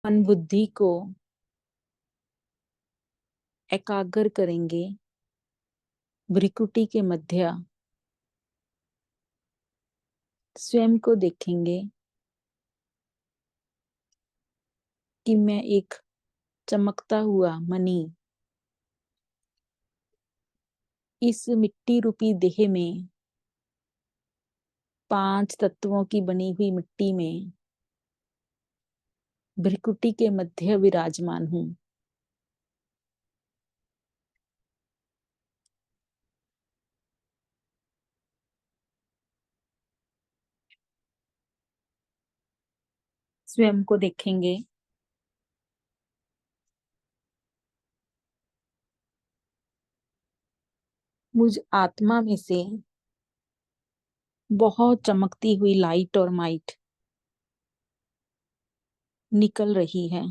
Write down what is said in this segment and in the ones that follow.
मन बुद्धि को एकाग्र करेंगे। भ्रिकुटी के मध्य स्वयं को देखेंगे कि मैं एक चमकता हुआ मणि इस मिट्टी रूपी देह में 5 तत्वों की बनी हुई मिट्टी में भ्रिकुटी के मध्य विराजमान हूं। स्वयं को देखेंगे। मुझ आत्मा में से बहुत चमकती हुई लाइट और माइट निकल रही है।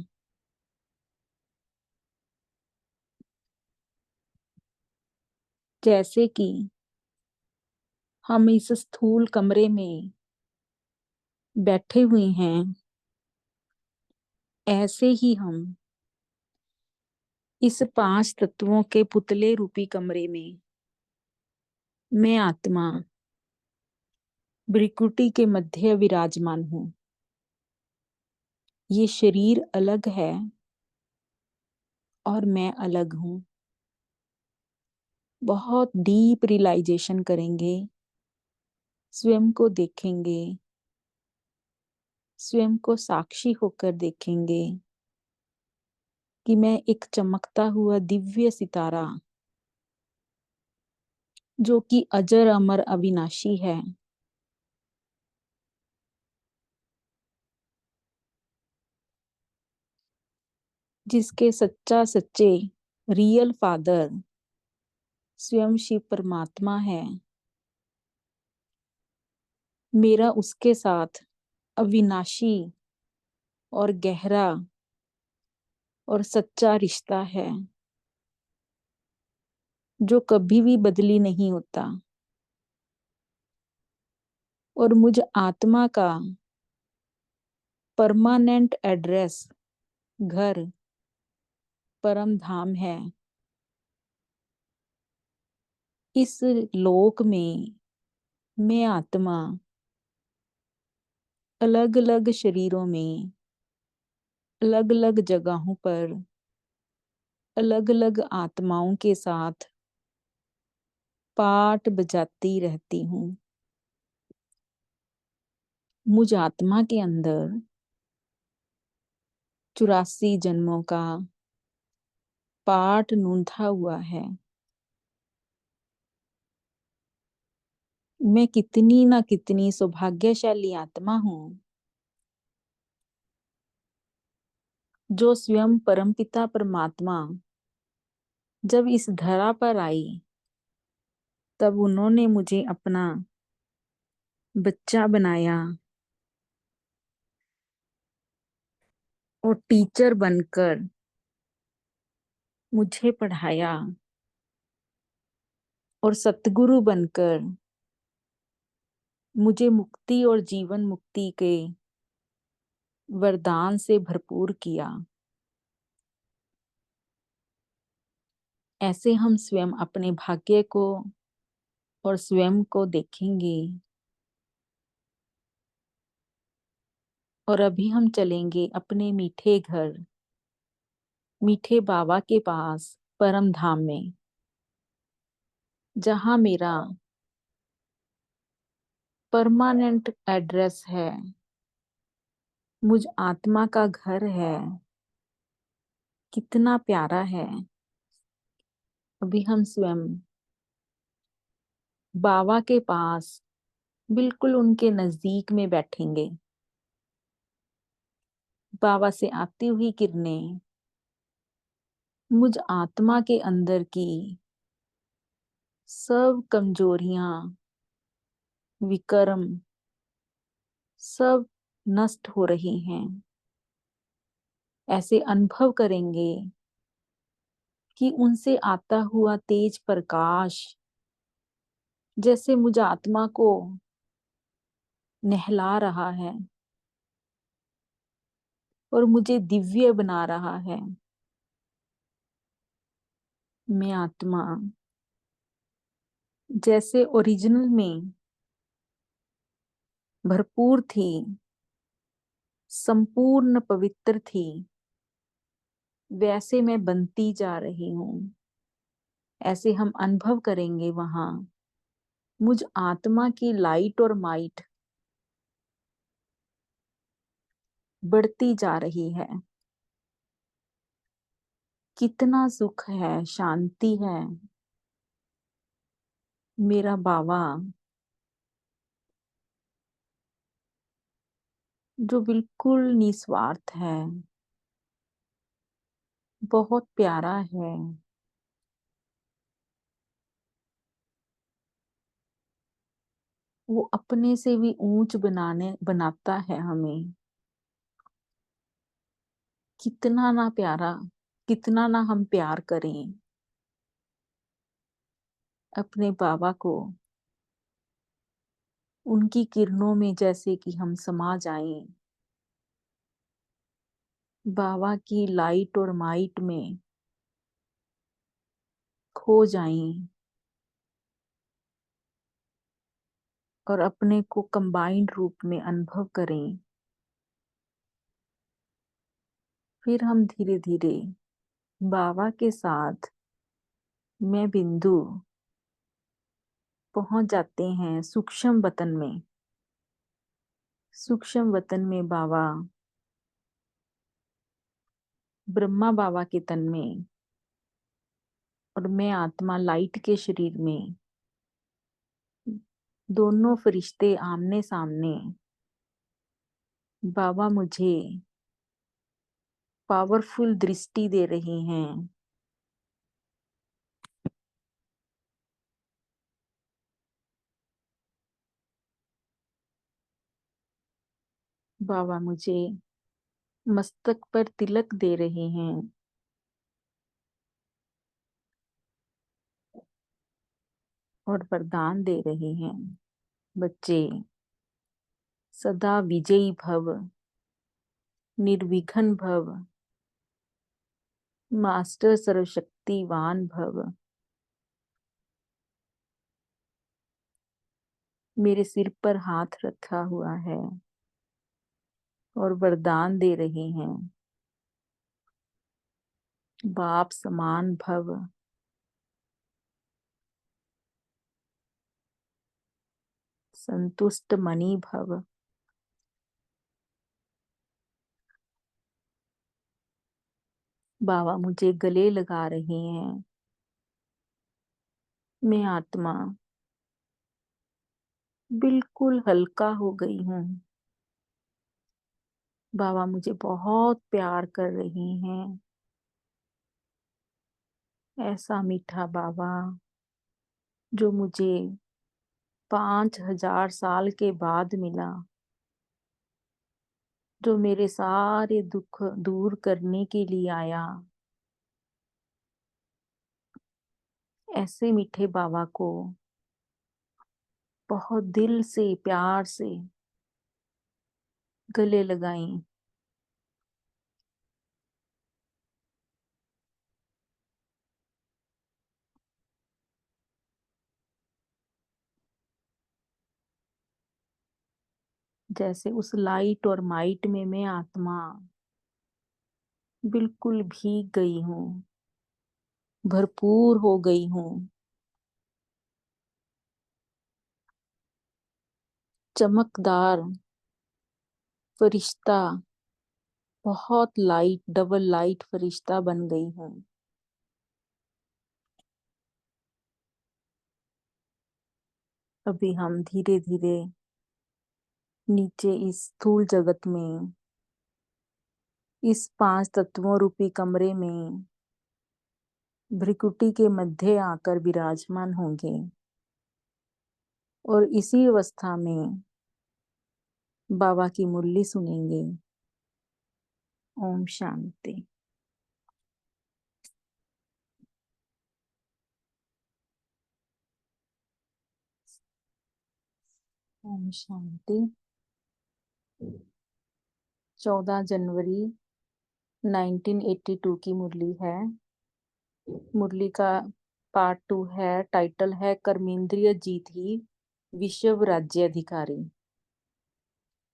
जैसे कि हम इस स्थूल कमरे में बैठे हुए हैं, ऐसे ही हम इस 5 तत्वों के पुतले रूपी कमरे में मैं आत्मा भ्रिकुटी के मध्य विराजमान हूं। ये शरीर अलग है और मैं अलग हूं। बहुत डीप रियलाइजेशन करेंगे। स्वयं को देखेंगे। स्वयं को साक्षी होकर देखेंगे कि मैं एक चमकता हुआ दिव्य सितारा जो कि अजर अमर अविनाशी है, जिसके सच्चा सच्चे रियल फादर स्वयं शिव परमात्मा है। मेरा उसके साथ अविनाशी और गहरा और सच्चा रिश्ता है जो कभी भी बदली नहीं होता। और मुझ आत्मा का परमानेंट एड्रेस घर परम धाम है। इस लोक में मैं आत्मा अलग अलग शरीरों में अलग अलग जगहों पर अलग अलग आत्माओं के साथ पाठ बजाती रहती हूँ। मुझ आत्मा के अंदर 84 जन्मों का पाठ नूंधा हुआ है। मैं कितनी ना कितनी सौभाग्यशाली आत्मा हूँ जो स्वयं परमपिता परमात्मा जब इस धरा पर आई तब उन्होंने मुझे अपना बच्चा बनाया और टीचर बनकर मुझे पढ़ाया और सतगुरु बनकर मुझे मुक्ति और जीवन मुक्ति के वरदान से भरपूर किया। ऐसे हम स्वयं अपने भाग्य को और स्वयं को देखेंगे। और अभी हम चलेंगे अपने मीठे घर, मीठे बाबा के पास परम धाम में, जहां मेरा परमानेंट एड्रेस है। मुझ आत्मा का घर है। कितना प्यारा है। अभी हम स्वयं बाबा के पास बिल्कुल उनके नजदीक में बैठेंगे। बाबा से आती हुई किरणें मुझ आत्मा के अंदर की सब कमजोरियां, विकर्म सब नष्ट हो रही हैं। ऐसे अनुभव करेंगे कि उनसे आता हुआ तेज प्रकाश जैसे मुझ आत्मा को नहला रहा है। और मुझे दिव्य बना रहा है। मैं आत्मा जैसे ओरिजिनल में भरपूर थी, संपूर्ण पवित्र थी, वैसे मैं बनती जा रही हूँ। ऐसे हम अनुभव करेंगे वहां मुझ आत्मा की लाइट और माइट बढ़ती जा रही है। कितना सुख है, शांति है। मेरा बाबा जो बिल्कुल निस्वार्थ है, बहुत प्यारा है। वो अपने से भी ऊंच बनाता है हमें। कितना ना प्यारा, कितना ना हम प्यार करें अपने बाबा को। उनकी किरणों में जैसे कि हम समा जाएं, बाबा की लाइट और माइट में खो जाएं और अपने को कंबाइंड रूप में अनुभव करें। फिर हम धीरे धीरे बाबा के साथ मैं बिंदु पहुंच जाते हैं सूक्ष्म वतन में। सूक्ष्म वतन में बाबा ब्रह्मा बाबा के तन में और मैं आत्मा लाइट के शरीर में, दोनों फरिश्ते आमने सामने। बाबा मुझे पावरफुल दृष्टि दे रहे हैं। बाबा मुझे मस्तक पर तिलक दे रहे हैं और वरदान दे रहे हैं। बच्चे सदा विजयी भव, निर्विघ्न भव, मास्टर सर्वशक्तिवान भव। मेरे सिर पर हाथ रखा हुआ है और वरदान दे रहे हैं। बाप समान भव, संतुष्ट मणि भव। बाबा मुझे गले लगा रहे हैं। मैं आत्मा बिल्कुल हल्का हो गई हूँ। बाबा मुझे बहुत प्यार कर रहे हैं। ऐसा मीठा बाबा जो मुझे 5000 साल के बाद मिला, जो मेरे सारे दुख दूर करने के लिए आया। ऐसे मीठे बाबा को बहुत दिल से प्यार से गले लगाएं। जैसे उस लाइट और माइट में मैं आत्मा बिल्कुल भीग गई हूँ, भरपूर हो गई हूँ। चमकदार फरिश्ता, बहुत लाइट, डबल लाइट फरिश्ता बन गई हूँ। अभी हम धीरे धीरे नीचे इस स्थूल जगत में, इस 5 तत्वों रूपी कमरे में भ्रिकुटी के मध्य आकर विराजमान होंगे और इसी अवस्था में बाबा की मुरली सुनेंगे। ओम शांति। ओम शांति। 14 जनवरी 1982 की मुरली है। मुरली का पार्ट 2 है, टाइटल है कर्मेंद्रिय जीत ही विश्व राज्य अधिकारी।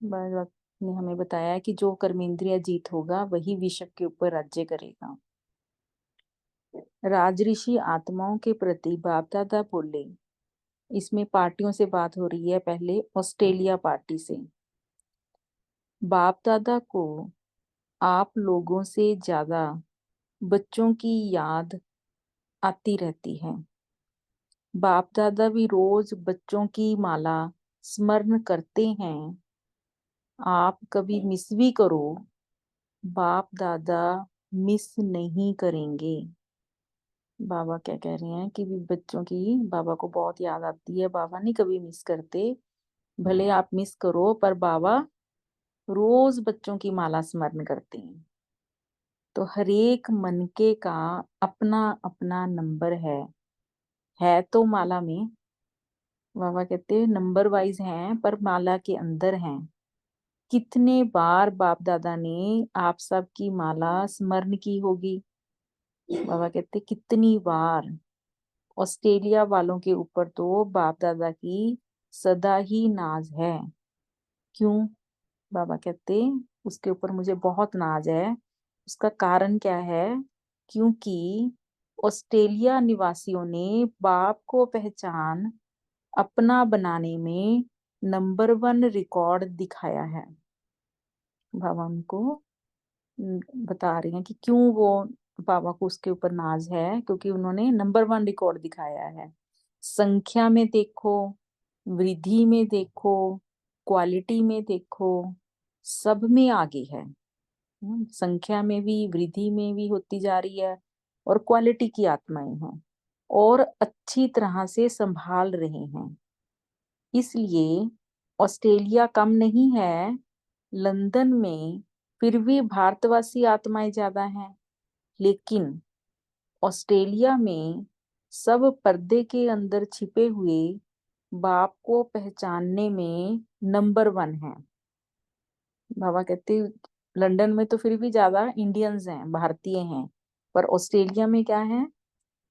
बाबा ने हमें बताया कि जो कर्मेंद्रिय जीत होगा वही विश्व के ऊपर राज्य करेगा। राजऋषि आत्माओं के प्रति बाप दादा बोले। इसमें पार्टियों से बात हो रही है, पहले ऑस्ट्रेलिया पार्टी से। बाप दादा को आप लोगों से ज्यादा बच्चों की याद आती रहती है। बाप दादा भी रोज बच्चों की माला स्मरण करते हैं। आप कभी मिस भी करो, बाप दादा मिस नहीं करेंगे। बाबा क्या कह रहे हैं कि भी बच्चों की बाबा को बहुत याद आती है, बाबा नहीं कभी मिस करते। भले आप मिस करो पर बाबा रोज बच्चों की माला स्मरण करते हैं। तो हरेक मनके का अपना अपना नंबर है तो माला में। बाबा कहते हैं नंबर वाइज हैं पर माला के अंदर हैं। कितने बार बाप दादा ने आप सब की माला स्मरण की होगी? बाबा कहते कितनी बार। ऑस्ट्रेलिया वालों के ऊपर तो बाप दादा की सदा ही नाज है। क्यों? बाबा कहते उसके ऊपर मुझे बहुत नाज है। उसका कारण क्या है? क्योंकि ऑस्ट्रेलिया निवासियों ने बाप को पहचान अपना बनाने में नंबर 1 रिकॉर्ड दिखाया है। बाबा उनको बता रही हैं कि क्यों वो बाबा को उसके ऊपर नाज है, क्योंकि उन्होंने नंबर 1 रिकॉर्ड दिखाया है। संख्या में देखो, वृद्धि में देखो, क्वालिटी में देखो, सब में आगे है। संख्या में भी, वृद्धि में भी होती जा रही है और क्वालिटी की आत्माएं हैं और अच्छी तरह से संभाल रहे हैं। इसलिए ऑस्ट्रेलिया कम नहीं है, लंदन में फिर भी भारतवासी आत्माएं ज्यादा हैं। लेकिन ऑस्ट्रेलिया में सब पर्दे के अंदर छिपे हुए बाप को पहचानने में नंबर 1 है। बाबा कहते लंदन में तो फिर भी ज्यादा इंडियंस हैं, भारतीय हैं, पर ऑस्ट्रेलिया में क्या है,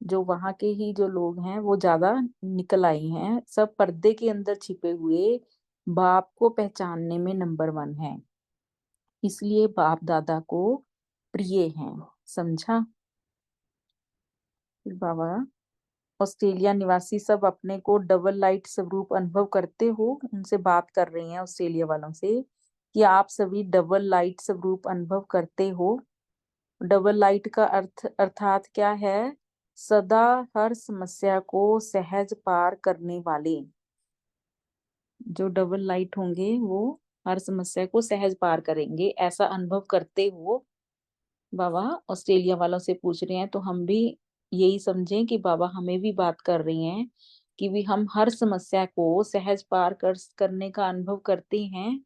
जो वहां के ही जो लोग हैं वो ज्यादा निकल आई हैं। सब पर्दे के अंदर छिपे हुए बाप को पहचानने में नंबर 1 है। इसलिए बाप दादा को प्रिय हैं। समझा? फिर बाबा ऑस्ट्रेलिया निवासी सब अपने को डबल लाइट स्वरूप अनुभव करते हो, उनसे बात कर रही हैं ऑस्ट्रेलिया वालों से कि आप सभी डबल लाइट स्वरूप अनुभव करते हो। डबल लाइट का अर्थात क्या है? सदा हर समस्या को सहज पार करने वाले। जो डबल लाइट होंगे वो हर समस्या को सहज पार करेंगे, ऐसा अनुभव करते हो। बाबा ऑस्ट्रेलिया वालों से पूछ रहे हैं, तो हम भी यही समझें कि बाबा हमें भी बात कर रही हैं कि भी हम हर समस्या को सहज पार करने का अनुभव करते हैं।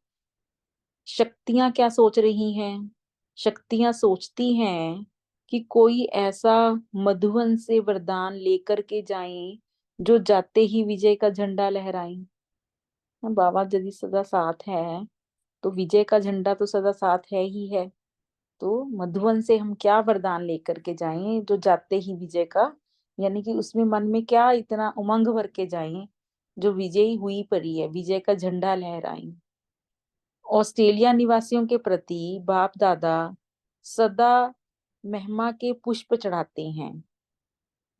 शक्तियां क्या सोच रही हैं? शक्तियां सोचती हैं कि कोई ऐसा मधुवन से वरदान लेकर के जाएं जो जाते ही विजय का झंडा लहराएं। बाबा यदि सदा साथ है तो विजय का झंडा तो सदा साथ है ही है। तो मधुवन से हम क्या वरदान लेकर के जाएं जो जाते ही विजय का, यानी कि उसमें मन में क्या इतना उमंग भर के जाएं जो विजयी हुई पड़ी है, विजय का झंडा लहराएं। ऑस्ट्रेलिया निवासियों के प्रति बाप दादा सदा महिमा के पुष्प चढ़ाते हैं।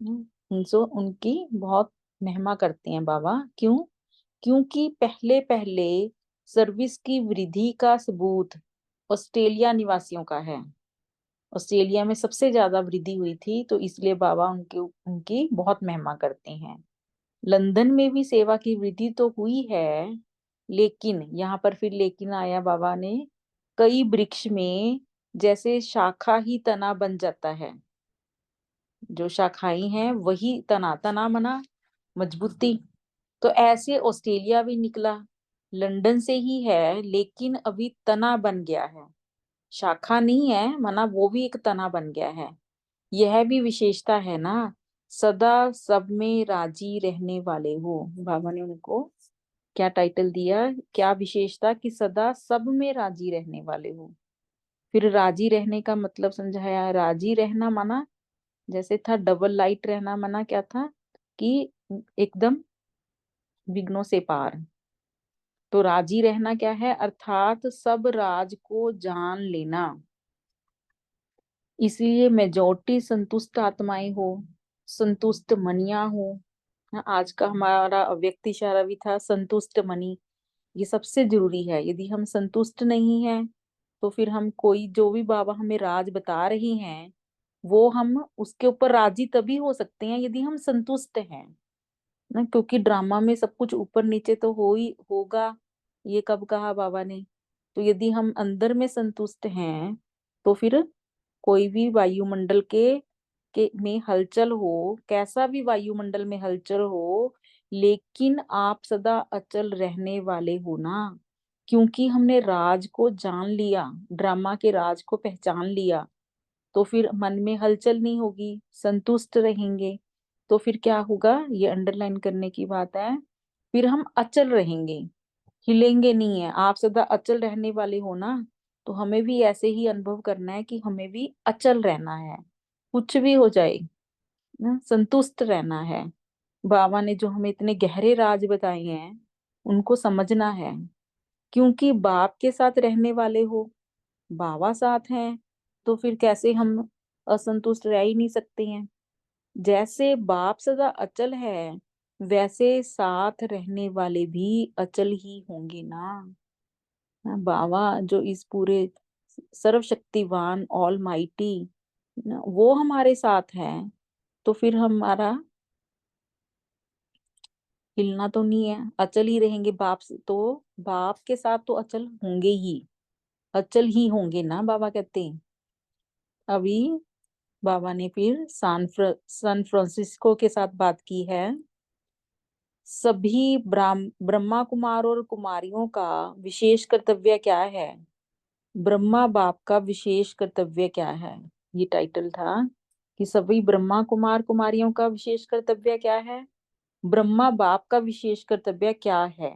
उनसे उनकी बहुत महिमा करते हैं बाबा। क्यों? क्योंकि पहले पहले सर्विस की वृद्धि का सबूत ऑस्ट्रेलिया निवासियों का है। ऑस्ट्रेलिया में सबसे ज्यादा वृद्धि हुई थी, तो इसलिए बाबा उनकी उनकी बहुत महिमा करते हैं। लंदन में भी सेवा की वृद्धि तो हुई है, लेकिन यहाँ पर फिर लेकिन आया बाबा ने, कई वृक्ष में जैसे शाखा ही तना बन जाता है। जो शाखाएं हैं वही तना, तना मना मजबूती। तो ऐसे ऑस्ट्रेलिया भी निकला, लंदन से ही है लेकिन अभी तना बन गया है। शाखा नहीं है माना, वो भी एक तना बन गया है। यह भी विशेषता है ना, सदा सब में राजी रहने वाले हो। बाबा ने उनको क्या टाइटल दिया, क्या विशेषता? कि सदा सब में राजी रहने वाले हो। फिर राजी रहने का मतलब समझाया। राजी रहना माना जैसे था डबल लाइट रहना, माना क्या था कि एकदम विघ्नों से पार। तो राजी रहना क्या है, अर्थात सब राज को जान लेना। इसलिए मेजॉरिटी संतुष्ट आत्माएं हो, संतुष्ट मनिया हो। हाँ, आज का हमारा अव्यक्त इशारा भी था संतुष्ट मनी। ये सबसे जरूरी है। यदि हम संतुष्ट नहीं हैं तो फिर हम कोई जो भी बाबा हमें राज बता रही हैं वो हम उसके ऊपर राजी तभी हो सकते हैं यदि हम संतुष्ट हैं ना, क्योंकि ड्रामा में सब कुछ ऊपर नीचे तो हो ही होगा। ये कब कहा बाबा ने। तो यदि हम अंदर में संतुष्ट हैं तो फिर कोई भी वायुमंडल के में हलचल हो, कैसा भी वायुमंडल में हलचल हो, लेकिन आप सदा अचल रहने वाले हो ना, क्योंकि हमने राज को जान लिया, ड्रामा के राज को पहचान लिया। तो फिर मन में हलचल नहीं होगी, संतुष्ट रहेंगे। तो फिर क्या होगा, ये अंडरलाइन करने की बात है। फिर हम अचल रहेंगे, हिलेंगे नहीं है। आप सदा अचल रहने वाले हो ना, तो हमें भी ऐसे ही अनुभव करना है कि हमें भी अचल रहना है, कुछ भी हो जाए ना, संतुष्ट रहना है। बाबा ने जो हमें इतने गहरे राज बताए हैं उनको समझना है, क्योंकि बाप के साथ रहने वाले हो, बाबा साथ हैं, तो फिर कैसे हम असंतुष्ट रह ही नहीं सकते हैं। जैसे बाप सदा अचल है वैसे साथ रहने वाले भी अचल ही होंगे ना। हाँ, बाबा जो इस पूरे सर्वशक्तिवान ऑल माइटी वो हमारे साथ है, तो फिर हमारा हिलना तो नहीं है, अचल ही रहेंगे। बाप से तो बाप के साथ तो अचल होंगे ही, अचल ही होंगे ना, बाबा कहते हैं। अभी बाबा ने फिर सैन फ्रांसिस्को के साथ बात की है। सभी ब्रह्मा कुमार और कुमारियों का विशेष कर्तव्य क्या है। ब्रह्मा बाप का विशेष कर्तव्य क्या है, ये टाइटल था कि सभी ब्रह्मा कुमार कुमारियों का विशेष कर्तव्य क्या है, ब्रह्मा बाप का विशेष कर्तव्य क्या है।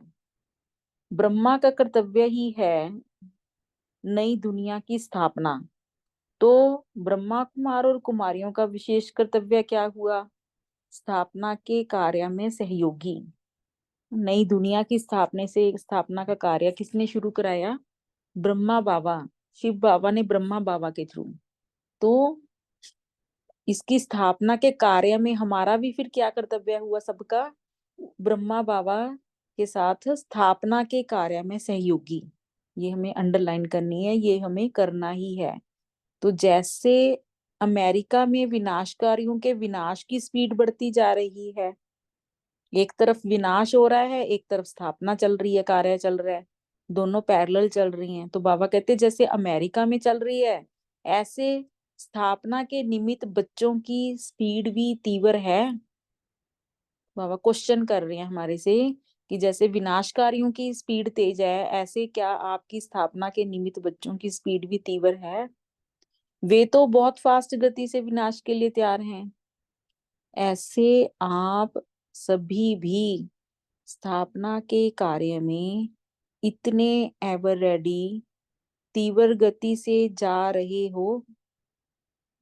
ब्रह्मा का कर्तव्य ही है नई दुनिया की स्थापना। तो ब्रह्मा कुमार और कुमारियों का विशेष कर्तव्य क्या हुआ, स्थापना के कार्य में सहयोगी। नई दुनिया की स्थापना का कार्य किसने शुरू कराया, ब्रह्मा बाबा, शिव बाबा ने ब्रह्मा बाबा के थ्रू। तो इसकी स्थापना के कार्य में हमारा भी फिर क्या कर्तव्य हुआ सबका, ब्रह्मा बाबा के साथ स्थापना के कार्य में सहयोगी। ये हमें अंडरलाइन करनी है, ये हमें करना ही है। तो जैसे अमेरिका में विनाशकारियों के विनाश की स्पीड बढ़ती जा रही है, एक तरफ विनाश हो रहा है एक तरफ स्थापना चल रही है, कार्य चल रहा है, दोनों पैरेलल चल रही हैं। तो बाबा कहते जैसे अमेरिका में चल रही है, ऐसे स्थापना के निमित्त बच्चों की स्पीड भी तीव्र है। बाबा क्वेश्चन कर रहे हैं हमारे से कि जैसे विनाशकारियों की स्पीड तेज है, ऐसे क्या आपकी स्थापना के निमित्त बच्चों की स्पीड भी तीव्र है। वे तो बहुत फास्ट गति से विनाश के लिए तैयार हैं, ऐसे आप सभी भी स्थापना के कार्य में इतने एवर रेडी, तीव्र गति से जा रहे हो।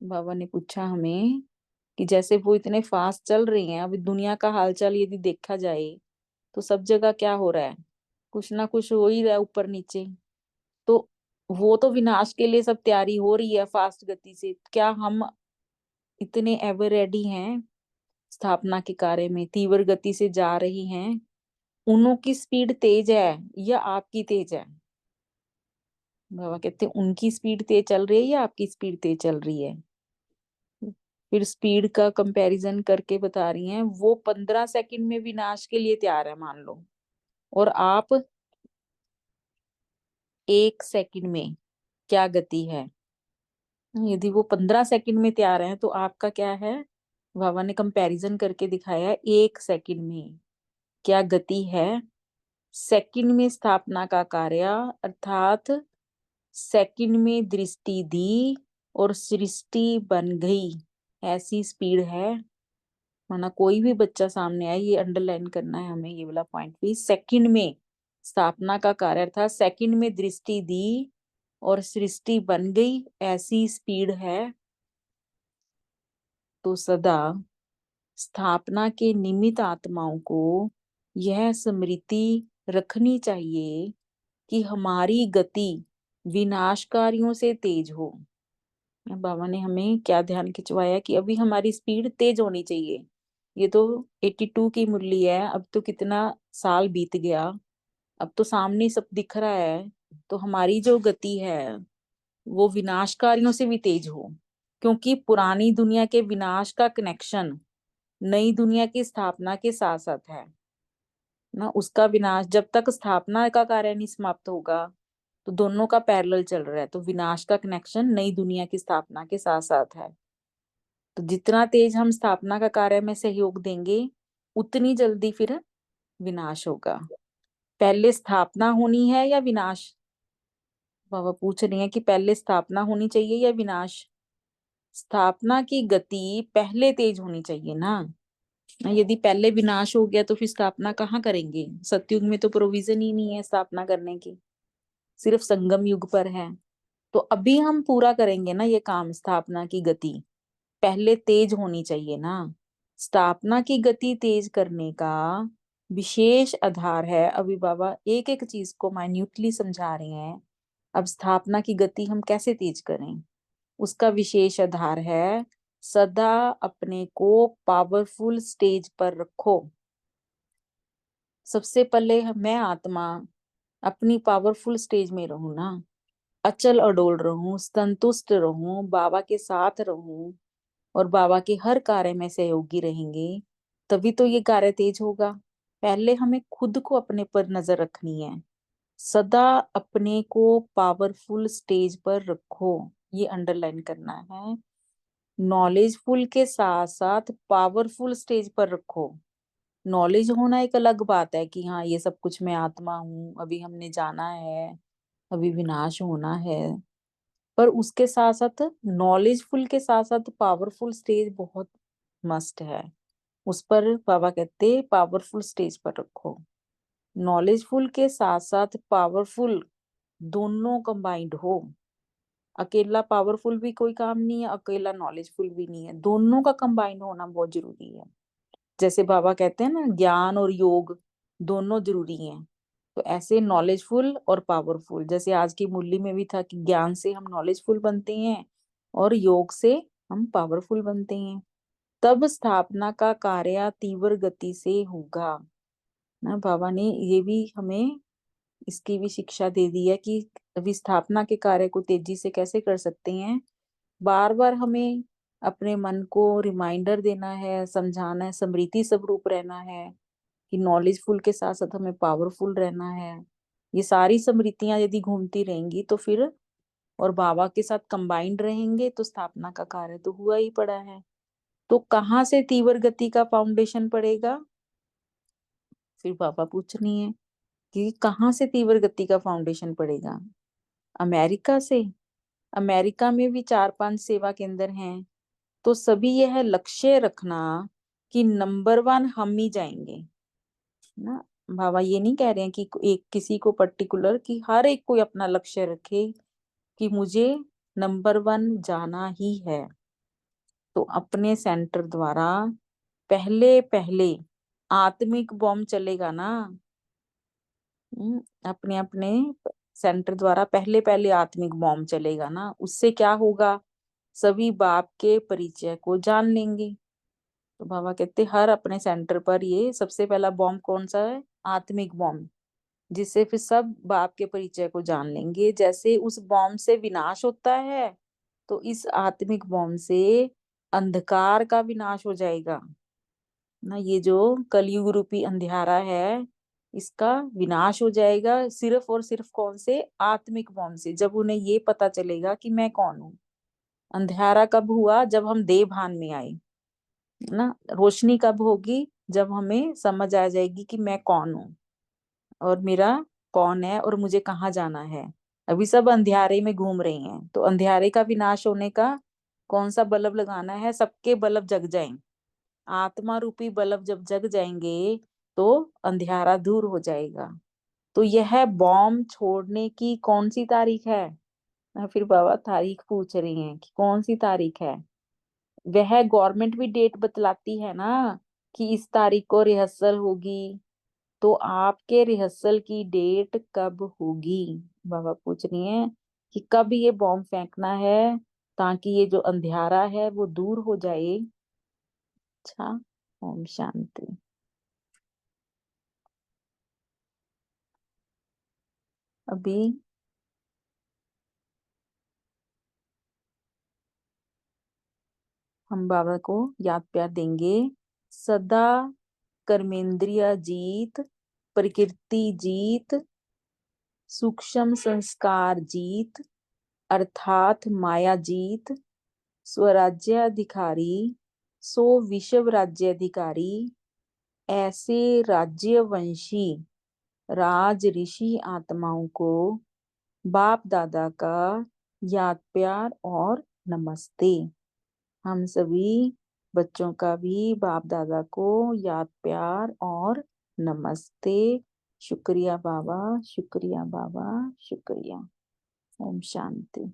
बाबा ने पूछा हमें कि जैसे वो इतने फास्ट चल रहे हैं, अभी दुनिया का हालचाल यदि देखा जाए तो सब जगह क्या हो रहा है, कुछ ना कुछ हो ही रहा है ऊपर नीचे। तो वो तो विनाश के लिए सब तैयारी हो रही है फास्ट गति से, क्या हम इतने एवर रेडी हैं, स्थापना के कार्य में तीव्र गति से जा रही हैं। उनों की स्पीड तेज है या आपकी तेज है। बाबा कहते हैं उनकी स्पीड तेज चल रही है या आपकी स्पीड तेज चल रही है। फिर स्पीड का कंपैरिजन करके बता रही हैं, वो 15 सेकंड में विनाश के लिए तैयार है मान लो, और आप 1 सेकंड में क्या गति है। यदि वो 15 सेकंड में तैयार है तो आपका क्या है, बाबा ने कंपैरिजन करके दिखाया है 1 सेकंड में क्या गति है। सेकंड में स्थापना का कार्य, अर्थात सेकंड में दृष्टि दी और सृष्टि बन गई, ऐसी स्पीड है। माना कोई भी बच्चा सामने आए, ये अंडरलाइन करना है हमें, ये वाला पॉइंट भी। सेकंड में स्थापना का कार्य था, सेकंड में दृष्टि दी और सृष्टि बन गई, ऐसी स्पीड है। तो सदा स्थापना के निमित्त आत्माओं को यह स्मृति रखनी चाहिए कि हमारी गति विनाशकारियों से तेज हो। बाबा ने हमें क्या ध्यान खिंचवाया कि अभी हमारी स्पीड तेज होनी चाहिए। ये तो 82 की मुरली है, अब तो कितना साल बीत गया, अब तो सामने सब दिख रहा है। तो हमारी जो गति है वो विनाशकारियों से भी तेज हो, क्योंकि पुरानी दुनिया के विनाश का कनेक्शन नई दुनिया की स्थापना के साथ साथ है ना। उसका विनाश जब तक स्थापना का कार्य नहीं समाप्त होगा, तो दोनों का पैरेलल चल रहा है, तो विनाश का कनेक्शन नई दुनिया की स्थापना के साथ साथ है। तो जितना तेज हम स्थापना का कार्य में सहयोग देंगे, उतनी जल्दी फिर विनाश होगा। पहले स्थापना होनी है या विनाश? बाबा पूछ रही है कि पहले स्थापना होनी चाहिए या विनाश। स्थापना की गति पहले तेज होनी चाहिए ना। यदि पहले विनाश हो गया तो फिर स्थापना कहाँ करेंगे? सतयुग में तो प्रोविजन ही नहीं है स्थापना करने की, सिर्फ संगम युग पर है। तो अभी हम पूरा करेंगे ना ये काम। स्थापना की गति पहले तेज होनी चाहिए ना। स्थापना की गति तेज करने का विशेष आधार है। अभी बाबा एक एक चीज को माइन्यूटली समझा रहे हैं। अब स्थापना की गति हम कैसे तेज करें, उसका विशेष आधार है सदा अपने को पावरफुल स्टेज पर रखो। सबसे पहले मैं आत्मा अपनी पावरफुल स्टेज में रहूं ना, अचल अडोल रहूं, संतुष्ट रहूं, बाबा के साथ रहूं और बाबा के हर कार्य में सहयोगी रहेंगे, तभी तो ये कार्य तेज होगा। पहले हमें खुद को अपने पर नजर रखनी है। सदा अपने को पावरफुल स्टेज पर रखो, ये अंडरलाइन करना है। नॉलेजफुल के साथ साथ पावरफुल स्टेज पर रखो। नॉलेज होना एक अलग बात है कि हाँ ये सब कुछ मैं आत्मा हूँ, अभी हमने जाना है, अभी विनाश होना है। पर उसके साथ साथ नॉलेजफुल के साथ साथ पावरफुल स्टेज बहुत मस्ट है। उस पर बाबा कहते पावरफुल स्टेज पर रखो। नॉलेजफुल के साथ साथ पावरफुल दोनों कंबाइंड हो। अकेला पावरफुल भी कोई काम नहीं है, अकेला नॉलेजफुल भी नहीं है, दोनों का कंबाइंड होना बहुत जरूरी है। जैसे बाबा कहते हैं ना ज्ञान और योग दोनों जरूरी हैं, तो ऐसे नॉलेजफुल और पावरफुल, जैसे आज की मुरली में भी था कि ज्ञान से हम नॉलेजफुल बनते हैं और योग से हम पावरफुल बनते हैं। तब स्थापना का कार्य तीव्र गति से होगा ना। बाबा ने ये भी हमें इसकी भी शिक्षा दे दी है कि विस्थापना के कार्य को तेजी से कैसे कर सकते हैं। बार बार हमें अपने मन को रिमाइंडर देना है, समझाना है, स्मृति स्वरूप रहना है कि नॉलेजफुल के साथ साथ हमें पावरफुल रहना है। ये सारी स्मृतियां यदि घूमती रहेंगी तो फिर और बाबा के साथ कंबाइंड रहेंगे तो स्थापना का कार्य तो हुआ ही पड़ा है। तो कहाँ से तीव्र गति का फाउंडेशन पड़ेगा? फिर बाबा पूछ रही है कि कहाँ से तीव्र गति का फाउंडेशन पड़ेगा? अमेरिका से। अमेरिका में भी 4-5 सेवा केंद्र हैं। तो सभी यह लक्ष्य रखना कि नंबर 1 हम ही जाएंगे ना। बाबा ये नहीं कह रहे हैं कि एक किसी को पर्टिकुलर, कि हर एक कोई अपना लक्ष्य रखे कि मुझे नंबर 1 जाना ही है। तो अपने सेंटर द्वारा पहले पहले आत्मिक बॉम्ब चलेगा ना। अपने अपने सेंटर द्वारा पहले पहले आत्मिक बॉम्ब चलेगा ना। उससे क्या होगा? सभी बाप के परिचय को जान लेंगे। तो बाबा कहते हर अपने सेंटर पर ये सबसे पहला बॉम्ब कौन सा है? आत्मिक बॉम्ब, जिससे फिर सब बाप के परिचय को जान लेंगे। जैसे उस बॉम्ब से विनाश होता है, तो इस आत्मिक बॉम्ब से अंधकार का विनाश हो जाएगा ना। ये जो कलयुग रूपी अंधियारा है, इसका विनाश हो जाएगा सिर्फ और सिर्फ कौन से? आत्मिक बॉम्ब से। जब उन्हें ये पता चलेगा कि मैं कौन हूँ। अंधियारा कब हुआ? जब हम देह भान में आए ना। रोशनी कब होगी? जब हमें समझ आ जाएगी कि मैं कौन हूँ और मेरा कौन है और मुझे कहाँ जाना है। अभी सब अंधियारे में घूम रहे हैं, तो अंधियारे का विनाश होने का कौन सा बल्ब लगाना है? सबके बल्ब जग जाएं। आत्मा रूपी बल्ब जब जग जाएंगे तो अंधियारा दूर हो जाएगा। तो यह बॉम्ब छोड़ने की कौन सी तारीख है? फिर बाबा तारीख पूछ रही हैं कि कौन सी तारीख है। वह गवर्नमेंट भी डेट बतलाती है ना कि इस तारीख को रिहर्सल होगी, तो आपके रिहर्सल की डेट कब होगी। बाबा पूछ रही हैं कि कब ये बॉम्ब फेंकना है, ताकि ये जो अंधियारा है वो दूर हो जाए। अच्छा। ओम शांति। अभी हम बाबा को याद प्यार देंगे। सदा कर्मेंद्रिय जीत, प्रकृति जीत, सूक्ष्म संस्कार जीत, अर्थात माया जीत, स्वराज्याधिकारी, सो विश्व राज्याधिकारी, ऐसे राज्यवंशी राज ऋषि आत्माओं को बाप दादा का याद प्यार और नमस्ते। हम सभी बच्चों का भी बाप दादा को याद प्यार और नमस्ते। शुक्रिया बाबा, शुक्रिया बाबा, शुक्रिया। ओम शांति।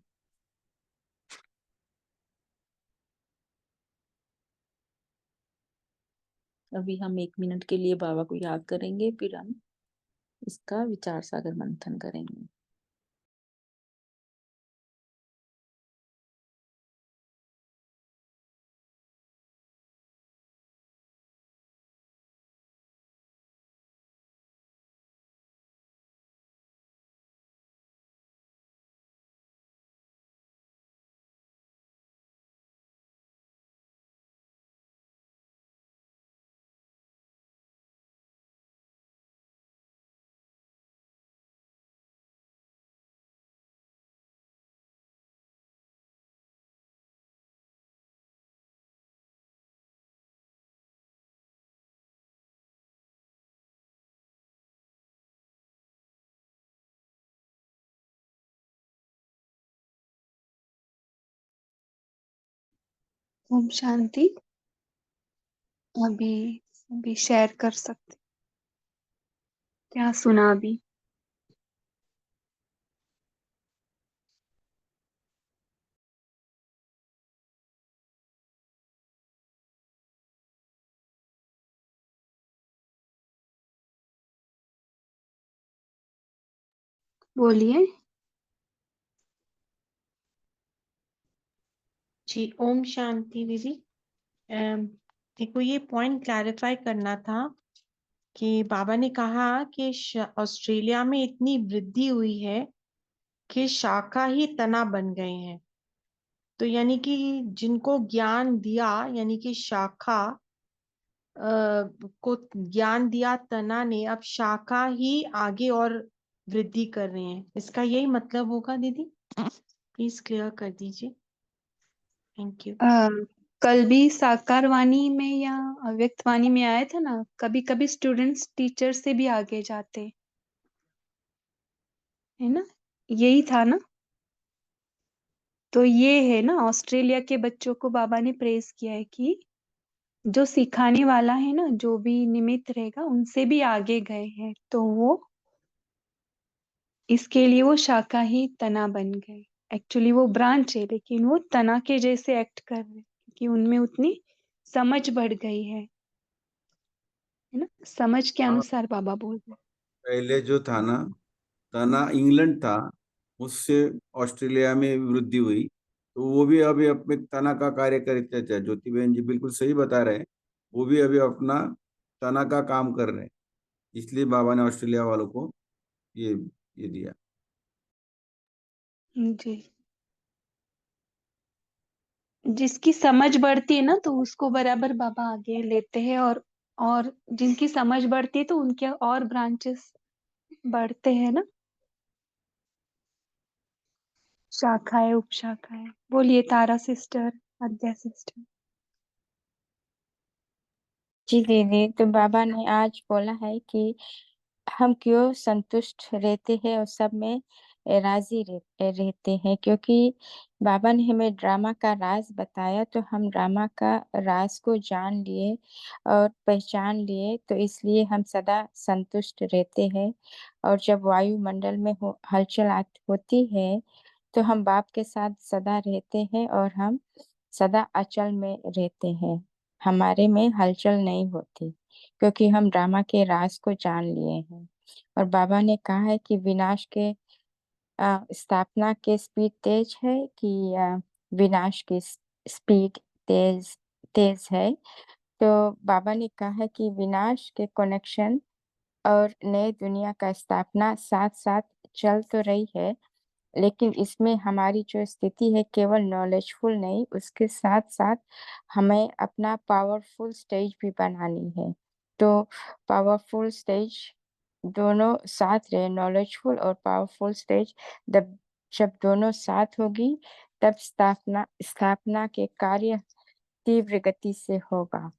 अभी हम 1 मिनट के लिए बाबा को याद करेंगे, फिर हम इसका विचार सागर मंथन करेंगे। ओम शांति। अभी अभी शेयर कर सकते। क्या सुना अभी? बोलिए। जी ओम शांति दीदी। देखो ये पॉइंट क्लैरिफाई करना था कि बाबा ने कहा कि ऑस्ट्रेलिया में इतनी वृद्धि हुई है कि शाखा ही तना बन गए हैं। तो यानी कि जिनको ज्ञान दिया, यानी कि शाखा को ज्ञान दिया तना ने, अब शाखा ही आगे और वृद्धि कर रहे हैं। इसका यही मतलब होगा दीदी? प्लीज क्लियर कर दीजिए। Thank you. कल भी साकार वाणी में या अव्यक्त वाणी में आया था ना, कभी कभी स्टूडेंट्स टीचर से भी आगे जाते, है ना? यही था ना? तो ये है ना, ऑस्ट्रेलिया के बच्चों को बाबा ने प्रेज किया है कि जो सिखाने वाला है ना, जो भी निमित्त रहेगा, उनसे भी आगे गए हैं, तो वो इसके लिए वो शाखा ही तना बन गए। एक्चुअली वो ब्रांच है, लेकिन वो तना के जैसे एक्ट कर रहे हैं क्योंकि उनमें उतनी समझ बढ़ गई है ना? समझ के हाँ, अनुसार बाबा बोल रहे पहले जो था ना, तना इंग्लैंड था, उससे ऑस्ट्रेलिया में वृद्धि हुई। तो वो भी अभी अपने तना का कार्य करते थे। ज्योति बहन जी बिल्कुल सही बता रहे हैं। वो भी अभी अपना तना का काम कर रहे हैं। इसलिए बाबा ने ऑस्ट्रेलिया वालों को ये ये दिया। हैं। जी। जिसकी समझ बढ़ती है ना, तो उसको बराबर बाबा आगे लेते हैं, और जिनकी समझ बढ़ती है तो उनके और ब्रांचेस बढ़ते हैं ना, शाखाएं उपशाखाएं। बोलिए तारा सिस्टर, आद्या सिस्टर। जी दीदी, तो बाबा ने आज बोला है कि हम क्यों संतुष्ट रहते हैं और सब में राजी रहते हैं, क्योंकि बाबा ने हमें ड्रामा का राज बताया, तो हम ड्रामा का राज को जान लिए और पहचान लिए, तो इसलिए हम सदा संतुष्ट रहते हैं। और जब वायुमंडल में हलचल होती है, तो हम बाप के साथ सदा रहते हैं और हम सदा अचल में रहते हैं। हमारे में हलचल नहीं होती क्योंकि हम ड्रामा के राज को जान लिए हैं। और बाबा ने कहा है कि विनाश के स्थापना के स्पीड तेज है कि विनाश की स्पीड तेज तेज है। तो बाबा ने कहा है कि विनाश के कनेक्शन और नए दुनिया का स्थापना साथ साथ चल तो रही है, लेकिन इसमें हमारी जो स्थिति है केवल नॉलेजफुल नहीं, उसके साथ साथ हमें अपना पावरफुल स्टेज भी बनानी है। तो पावरफुल स्टेज दोनों साथ रहे, नॉलेजफुल और पावरफुल स्टेज, जब दोनों साथ होगी तब स्थापना स्थापना के कार्य तीव्र गति से होगा।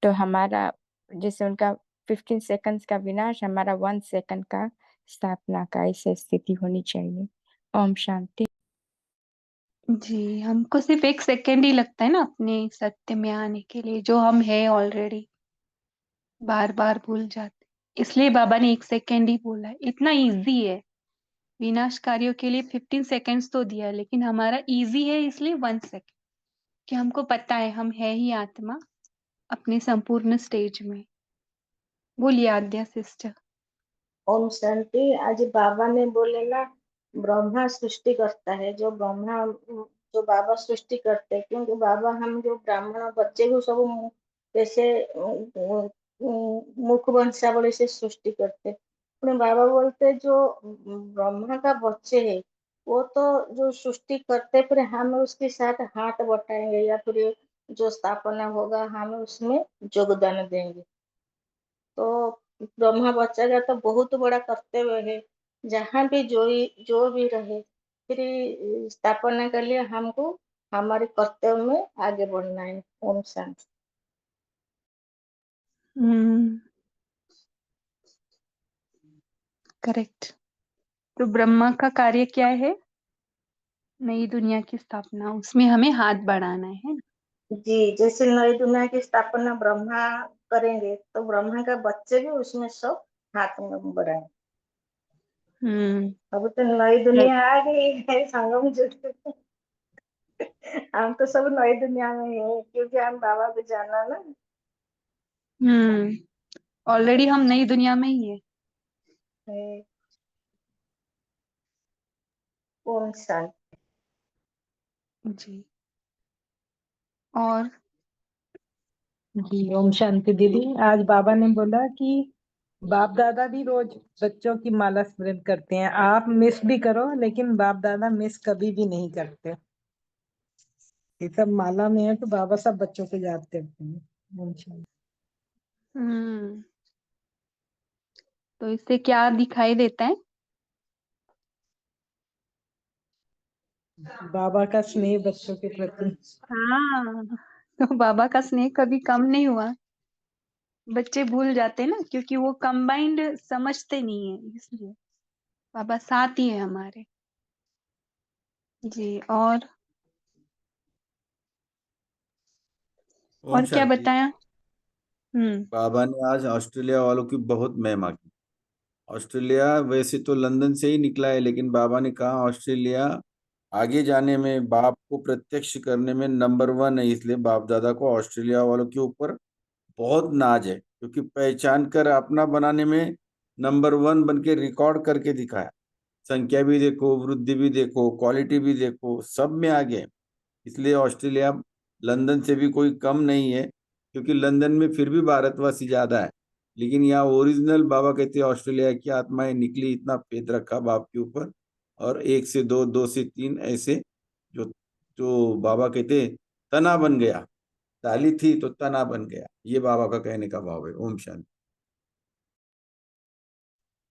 तो हमारा जैसे उनका 15 सेकंड्स का विनाश, हमारा 1 सेकंड का स्थापना का ऐसी स्थिति होनी चाहिए। ओम शांति। जी, हमको सिर्फ 1 सेकंड ही लगता है ना अपने सत्य में आने के लिए, जो हम है ऑलरेडी, बार बार भूल जाते, इसलिए बाबा ने 1 सेकंड ही बोला है। इतना इजी है, विनाश कार्यों के लिए 15 सेकंड्स तो दिया, लेकिन हमारा इजी है इसलिए 1 सेकंड, कि हमको पता है हम है ही आत्मा अपने संपूर्ण स्टेज में। बोलिए आद्या सिस्टर। ओम शांति। आज बाबा ने बोले ना, ब्रह्मा सृष्टि करता है, जो बाबा सृष्टि करते हैं, क्योंकि बाबा हम जो ब्राह्मण बच्चे को सब जैसे मुख वंशावली से सृष्टि करते। अपने बाबा बोलते जो ब्रह्मा का बच्चे है वो तो जो सृष्टि करते, फिर हम उसके साथ हाथ बटाएंगे या फिर जो स्थापना होगा हम उसमें योगदान देंगे। तो ब्रह्मा बच्चा का तो बहुत बड़ा कर्तव्य है, जहाँ भी जो भी रहे, फिर स्थापना के लिए हमको हमारे कर्तव्य में आगे बढ़ना है। ओम शांति। करेक्ट। तो ब्रह्मा का कार्य क्या है? नई दुनिया की स्थापना, उसमें हमें हाथ बढ़ाना है ना? जी, जैसे नई दुनिया की स्थापना ब्रह्मा करेंगे तो ब्रह्मा का बच्चे भी उसमें सब हाथ में बढ़ाए। अब तो नई दुनिया आ गई है, संगम जुट हम तो सब नई दुनिया में है, क्योंकि हम बाबा को जाना ना। ऑलरेडी हम नई दुनिया में ही है। ओम शांति। जी। और जी ओम शांति दीदी। आज बाबा ने बोला कि बाप दादा भी रोज बच्चों की माला स्मरण करते हैं, आप मिस भी करो लेकिन बाप दादा मिस कभी भी नहीं करते। ये सब माला में है तो बाबा सब बच्चों को याद करते हैं। ओम शांति। तो इससे क्या दिखाई देता है? बाबा का स्नेह बच्चों के प्रति। हाँ, तो बाबा का स्नेह कभी कम नहीं हुआ। बच्चे भूल जाते हैं ना, क्योंकि वो कंबाइंड समझते नहीं है, इसलिए बाबा साथ ही है हमारे। जी। और ओम क्या शांति। बताया? बाबा ने आज ऑस्ट्रेलिया वालों की बहुत महिमा की। ऑस्ट्रेलिया वैसे तो लंदन से ही निकला है, लेकिन बाबा ने कहा ऑस्ट्रेलिया आगे जाने में, बाप को प्रत्यक्ष करने में नंबर 1 है। इसलिए बाप दादा को ऑस्ट्रेलिया वालों के ऊपर बहुत नाज है, क्योंकि पहचान कर अपना बनाने में नंबर 1 बन के रिकॉर्ड करके दिखाया। संख्या भी देखो, वृद्धि भी देखो, क्वालिटी भी देखो, सब में आगे है। इसलिए ऑस्ट्रेलिया लंदन से भी कोई कम नहीं है, क्योंकि लंदन में फिर भी भारतवासी ज्यादा है, लेकिन यहाँ ओरिजिनल बाबा कहते हैं ऑस्ट्रेलिया की आत्माएं निकली। इतना फेथ रखा बाप के ऊपर, और 1 से 2, 2 से 3 ऐसे जो जो बाबा कहते हैं तना बन गया। डाली थी तो तना बन गया, ये बाबा का कहने का भाव है। ओम शांति।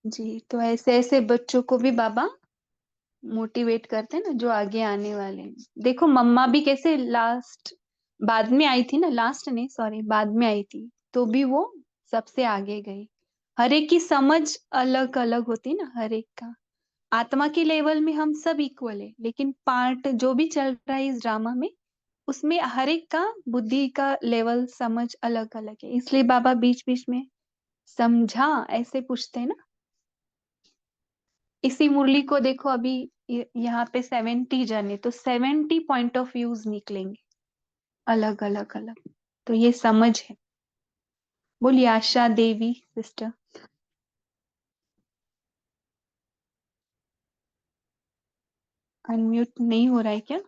जी। तो ऐसे ऐसे बच्चों को भी बाबा मोटिवेट करते हैं ना, जो आगे आने वाले हैं। देखो मम्मा भी कैसे लास्ट, बाद में आई थी ना, लास्ट नहीं सॉरी, बाद में आई थी, तो भी वो सबसे आगे गई। हर एक की समझ अलग अलग होती ना, हर एक का। आत्मा के लेवल में हम सब इक्वल है, लेकिन पार्ट जो भी चल रहा है इस ड्रामा में, उसमें हर एक का बुद्धि का लेवल समझ अलग अलग है। इसलिए बाबा बीच बीच में समझा ऐसे पूछते हैं ना। इसी मुरली को देखो, अभी यहाँ पे 70 जन है तो 70 पॉइंट ऑफ व्यूज निकलेंगे, अलग अलग अलग। तो ये समझ है। बोलिए आशा देवी सिस्टर। अनम्यूट नहीं हो रहा है क्या?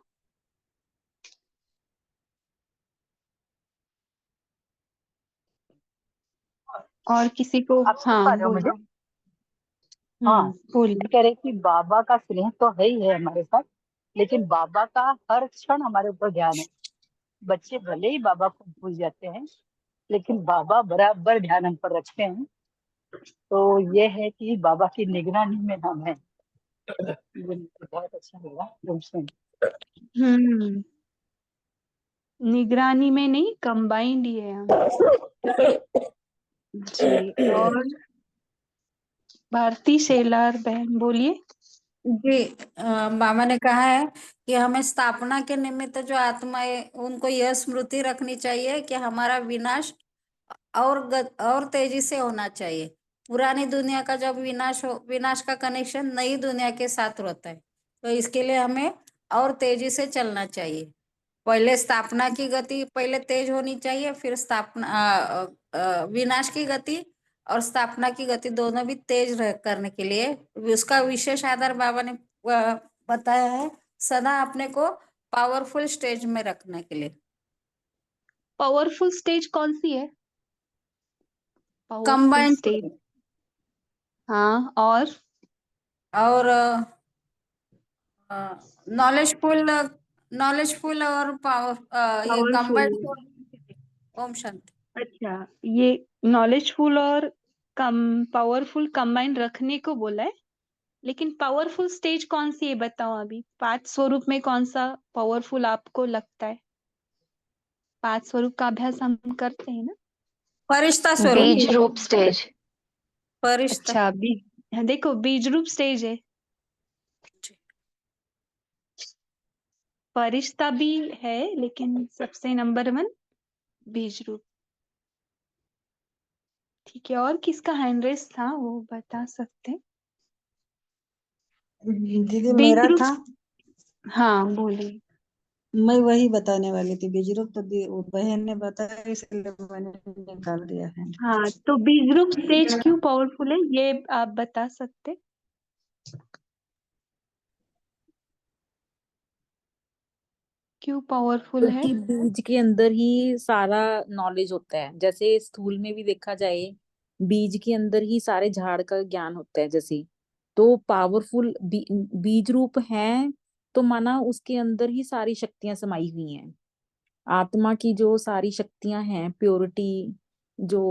और किसी को? आप सुन पा हाँ रहे हो मुझे? बोलिए। हाँ, बोलिए। मैं कह रही कि बाबा का स्नेह तो है ही है हमारे साथ, लेकिन बाबा का हर क्षण हमारे ऊपर ध्यान है। बच्चे भले ही बाबा को भूल जाते हैं, लेकिन बाबा बराबर ध्यान हम पर रखते हैं। तो ये है कि बाबा की निगरानी में हम हैं। ये मुझे बहुत अच्छा लगा तुमसे। हम्म निगरानी में नहीं, कंबाइंड ही है हम। जी। और भारती शेलार बहन बोलिए। जी बाबा ने कहा है कि हमें स्थापना के निमित्त जो आत्माएं उनको यह स्मृति रखनी चाहिए कि हमारा विनाश और तेजी से होना चाहिए। पुरानी दुनिया का जब विनाश का कनेक्शन नई दुनिया के साथ होता है, तो इसके लिए हमें और तेजी से चलना चाहिए। पहले स्थापना की गति पहले तेज होनी चाहिए, फिर विनाश की गति और स्थापना की गति दोनों भी तेज करने के लिए उसका विशेष आधार बाबा ने बताया है, सदा अपने को पावरफुल स्टेज में रखने के लिए। पावरफुल स्टेज कौन सी है? Powerful combined stage. हाँ और नॉलेजफुल और पावर ये पावरफुल। कंबाइंड। ओम शांति। अच्छा, ये नॉलेजफुल और पावरफुल कंबाइंड रखने को बोला है, लेकिन पावरफुल स्टेज कौन सी है बताओ अभी। 5 स्वरूप में कौन सा पावरफुल आपको लगता है? 5 स्वरूप का अभ्यास हम करते हैं ना। फरिश्ता बीज स्वरूप। रूप स्टेज। फरिश्ता। अच्छा, देखो बीज रूप स्टेज है, फरिश्ता भी है, लेकिन सबसे नंबर 1 बीज रूप। ठीक है, और किसका हैंड रेस था वो बता सकते हैं? दीदी बीज मेरा रूप। था। हाँ बोलिए। मैं वही बताने वाली थी, बीजरूप तो वो बहन ने बताया इसलिए मैंने निकाल दिया है। हाँ, तो बीज रूप स्टेज क्यों पावरफुल है ये आप बता सकते? क्यों पावरफुल है? क्योंकि बीज के अंदर ही सारा नॉलेज होता है। जैसे स्थूल में भी देखा जाए, बीज के अंदर ही सारे झाड़ का ज्ञान होता है। जैसे तो पावरफुल बीज रूप है, तो माना उसके अंदर ही सारी शक्तियां समाई हुई हैं। आत्मा की जो सारी शक्तियां हैं, प्योरिटी, जो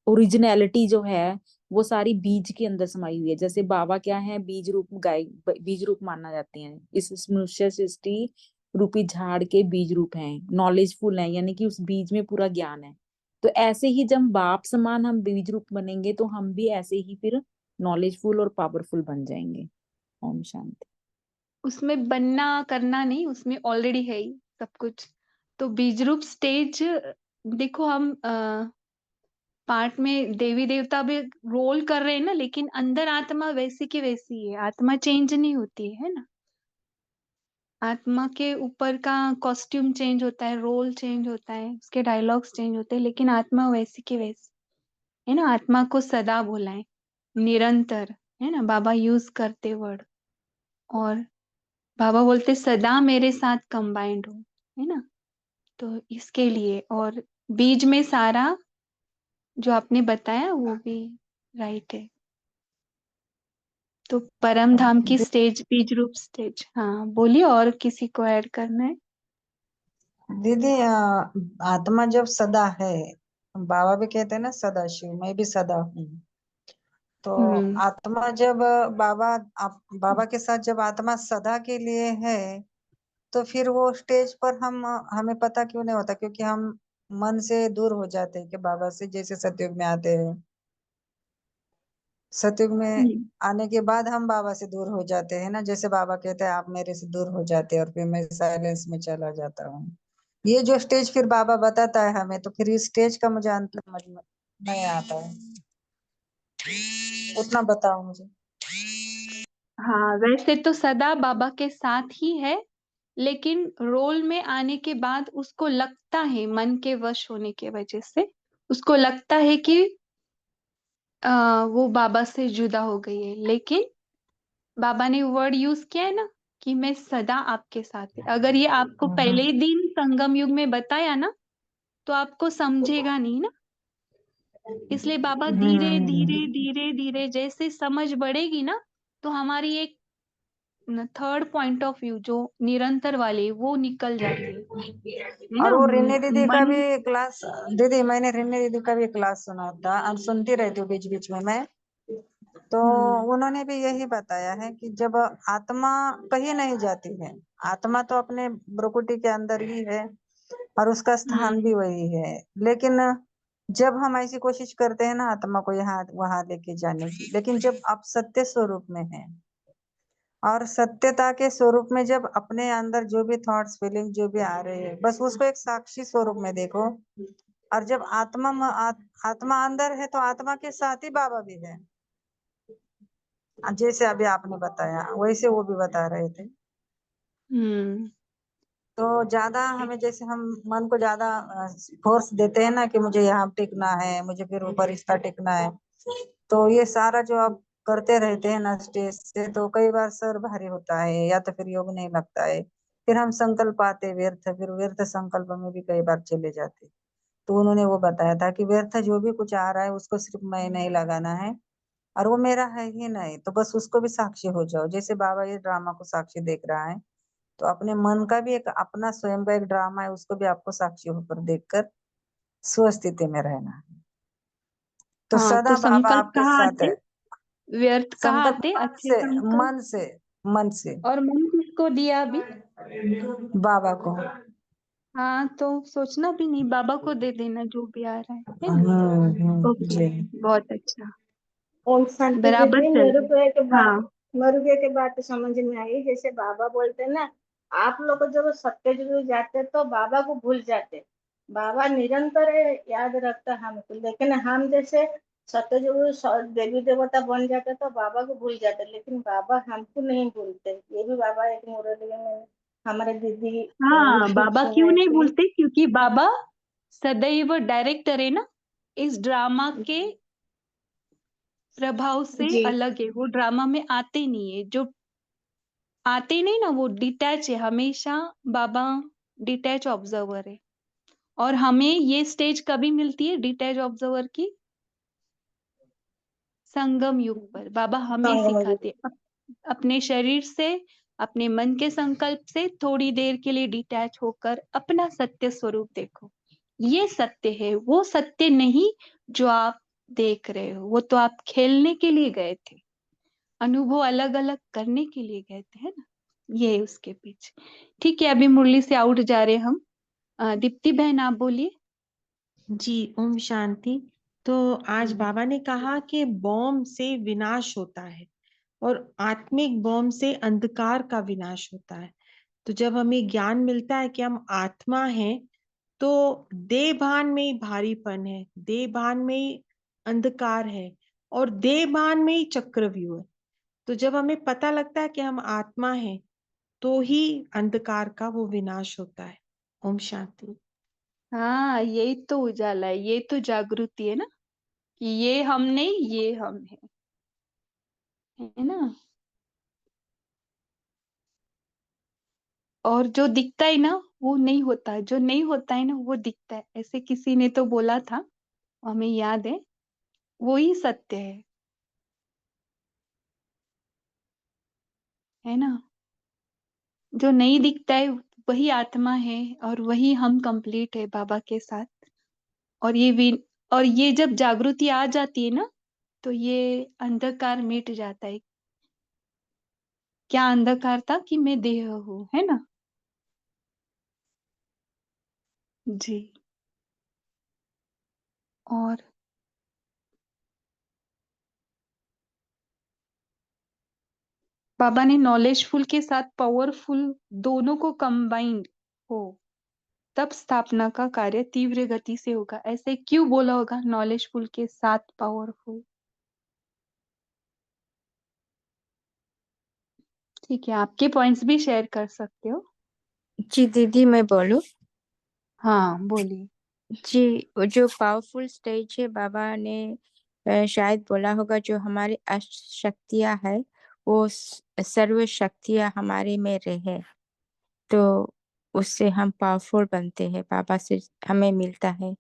ओरिजिनलिटी जो है, वो सारी बीज के अंदर समाई हुई है। जैसे बाबा क्या है, बीज रूप गाय, बीज रूप माना जाते हैं। इस मनुष्य सृष्टि रूपी झाड़ के बीज रूप हैं, नॉलेजफुल हैं, यानी कि उस बीज में पूरा ज्ञान है। तो ऐसे ही जब बाप समान हम बीज रूप बनेंगे, तो हम भी ऐसे ही फिर नॉलेजफुल और पावरफुल बन जाएंगे। ओम शांति। उसमें बनना करना नहीं, उसमें ऑलरेडी है ही सब कुछ। तो बीज रूप स्टेज, देखो हम पार्ट में देवी देवता भी रोल कर रहे हैं ना, लेकिन अंदर आत्मा वैसी की वैसी है, आत्मा चेंज नहीं होती है ना। आत्मा के ऊपर का कॉस्ट्यूम चेंज होता है, रोल चेंज होता है, उसके डायलॉग्स चेंज होते हैं, लेकिन आत्मा वैसी की वैसी है ना। आत्मा को सदा बोला है, निरंतर, है ना। बाबा यूज करते वर्ड, और बाबा बोलते सदा मेरे साथ कंबाइंड हो, है ना। तो इसके लिए, और बीज में सारा जो आपने बताया वो भी राइट है। तो परम धाम की स्टेज बीज रूप स्टेज। हाँ बोलिए, और किसी को ऐड करना है? दीदी आत्मा जब सदा है, बाबा भी कहते हैं ना सदा शिव, मैं भी सदा हूँ। तो हम्म आत्मा जब बाबा के साथ जब आत्मा सदा के लिए है, तो फिर वो स्टेज पर हमें पता क्यों नहीं होता? क्योंकि हम मन से दूर हो जाते हैं कि बाबा से, जैसे सतयुग में आते हैं, सतयुग में हम्म। आने के बाद हम बाबा से दूर हो जाते हैं ना। जैसे बाबा कहते हैं आप मेरे से दूर हो जाते हैं, और फिर मैं साइलेंस में चला जाता हूँ। ये जो स्टेज फिर बाबा बताता है हमें, तो फिर इस स्टेज का मुझे अंत समझ में नहीं आता है। उतना बताओ मुझे। हाँ, वैसे तो सदा बाबा के साथ ही है, लेकिन रोल में आने के बाद उसको लगता है, मन के वश होने के वजह से उसको लगता है कि वो बाबा से जुदा हो गई है। लेकिन बाबा ने वर्ड यूज किया है ना कि मैं सदा आपके साथ है। अगर ये आपको पहले ही दिन संगम युग में बताया ना तो आपको समझेगा नहीं ना। इसलिए बाबा धीरे धीरे धीरे धीरे जैसे समझ बढ़ेगी ना, तो हमारी एक थर्ड पॉइंट ऑफ व्यू जो निरंतर वाली वो निकल जाती है और ना। वो रिन्नी दीदी का मन। भी क्लास, दीदी मैंने रिन्नी दीदी का भी क्लास सुना था और सुनती रहती हूँ बीच बीच में मैं। तो उन्होंने भी यही बताया है कि जब आत्मा कहीं नहीं जाती है, आत्मा तो अपने भ्रुकुटी के अंदर ही है और उसका स्थान भी वही है। लेकिन जब हम ऐसी कोशिश करते हैं ना आत्मा को यहाँ वहां लेके जाने की, लेकिन जब आप सत्य स्वरूप में है और सत्यता के स्वरूप में जब अपने अंदर जो भी थॉट्स फीलिंग जो भी आ रहे हैं बस उसको एक साक्षी स्वरूप में देखो। और जब आत्मा अंदर है तो आत्मा के साथ ही बाबा भी है। जैसे अभी आपने बताया वैसे वो भी बता रहे थे। हम्म। तो ज्यादा हमें जैसे हम मन को ज्यादा फोर्स देते हैं ना कि मुझे यहाँ टिकना है, मुझे फिर ऊपर रिश्ता टिकना है, तो ये सारा जो आप करते रहते हैं ना स्टेज से, तो कई बार सर भारी होता है या तो फिर योग नहीं लगता है। फिर हम संकल्प आते व्यर्थ, फिर व्यर्थ संकल्प में भी कई बार चले जाते। तो उन्होंने वो बताया था कि व्यर्थ जो भी कुछ आ रहा है उसको सिर्फ मैं नहीं लगाना है और वो मेरा है ही नहीं, तो बस उसको भी साक्षी हो जाओ। जैसे बाबा ये ड्रामा को साक्षी देख रहा है, तो अपने मन का भी एक अपना स्वयं का एक ड्रामा है, उसको भी आपको साक्षी होकर देखकर स्वस्थिति में रहना है। तो हाँ, तो सदा बाबा संकल्प आपके कहाँ साथ आते, है। व्यर्थ कहाँ संकल्प आते, मन अच्छे से, संकल्प। मन से, मन से और मन किसको दिया अभी? बाबा को। हाँ, तो सोचना भी नहीं, बाबा को दे देना जो भी आ रहा है ना। ओके, जी। बहुत अच्छा, ओम शांति बराबर दीदी, चल मेरे को एक रहा। बात, हाँ। मेरे को एक बात समझ में आई। जैसे बाबा बोलते हैं ना, आप लोग जब सत्य जुग जाते तो बाबा को भूल जाते। बाबा निरंतर याद रखता हमको, लेकिन हम जैसे सत्य जुग देवी देवता बन जाते तो बाबा को भूल जाते, लेकिन बाबा हमको नहीं भूलते। ये भी बाबा एक मुरली में हमारे दीदी ने हाँ, भी बाबा क्यों सुनाई नहीं थी। भूलते? क्योंकि बाबा सदैव डायरेक्टर है ना, इस ड्रामा के प्रभाव से जी अलग है। वो ड्रामा में आते नहीं है, जो आते नहीं ना वो डिटैच है हमेशा। बाबा डिटैच ऑब्जर्वर है। और हमें ये स्टेज कभी मिलती है डिटैच ऑब्जर्वर की? संगम युग पर बाबा हमें संगम सिखाते अपने शरीर से, अपने मन के संकल्प से थोड़ी देर के लिए डिटैच होकर अपना सत्य स्वरूप देखो। ये सत्य है, वो सत्य नहीं जो आप देख रहे हो। वो तो आप खेलने के लिए गए थे, अनुभव अलग अलग करने के लिए गए थे, है ना। ये है उसके पीछे। ठीक है, अभी मुरली से आउट जा रहे हम। दीप्ति बहन आप बोलिए। जी, ओम शांति। तो आज बाबा ने कहा कि बॉम्ब से विनाश होता है और आत्मिक बॉम्ब से अंधकार का विनाश होता है। तो जब हमें ज्ञान मिलता है कि हम आत्मा हैं, तो देह भान में ही भारीपन है, देह भान में ही अंधकार है और देह भान में ही चक्रव्यूह है। तो जब हमें पता लगता है कि हम आत्मा हैं, तो ही अंधकार का वो विनाश होता है। ओम शांति। हाँ, यही तो उजाला है, ये तो जागृति है ना, कि ये हम नहीं, ये हम है ना। और जो दिखता है ना वो नहीं होता है, जो नहीं होता है ना वो दिखता है। ऐसे किसी ने तो बोला था, हमें याद है, वो ही सत्य है ना। जो नहीं दिखता है वही आत्मा है, और वही हम कंप्लीट है बाबा के साथ। और ये भी, और ये जब जागृति आ जाती है ना, तो ये अंधकार मिट जाता है। क्या अंधकार था? कि मैं देह हूँ, है ना। जी। और बाबा ने नॉलेजफुल के साथ पावरफुल दोनों को कंबाइंड हो, तब स्थापना का कार्य तीव्र गति से होगा। ऐसे क्यों बोला होगा? नॉलेजफुल के साथ पावरफुल। ठीक है, आपके पॉइंट्स भी शेयर कर सकते हो। जी दीदी, मैं बोलूं? हाँ, बोलिए। जी, वो जो पावरफुल स्टेज है, बाबा ने शायद बोला होगा, जो हमारी अष्ट शक्तियां है, वो सर्व शक्तियां हमारे में रहे, तो उससे हम पावरफुल बनते हैं। बाबा से हमें मिलता है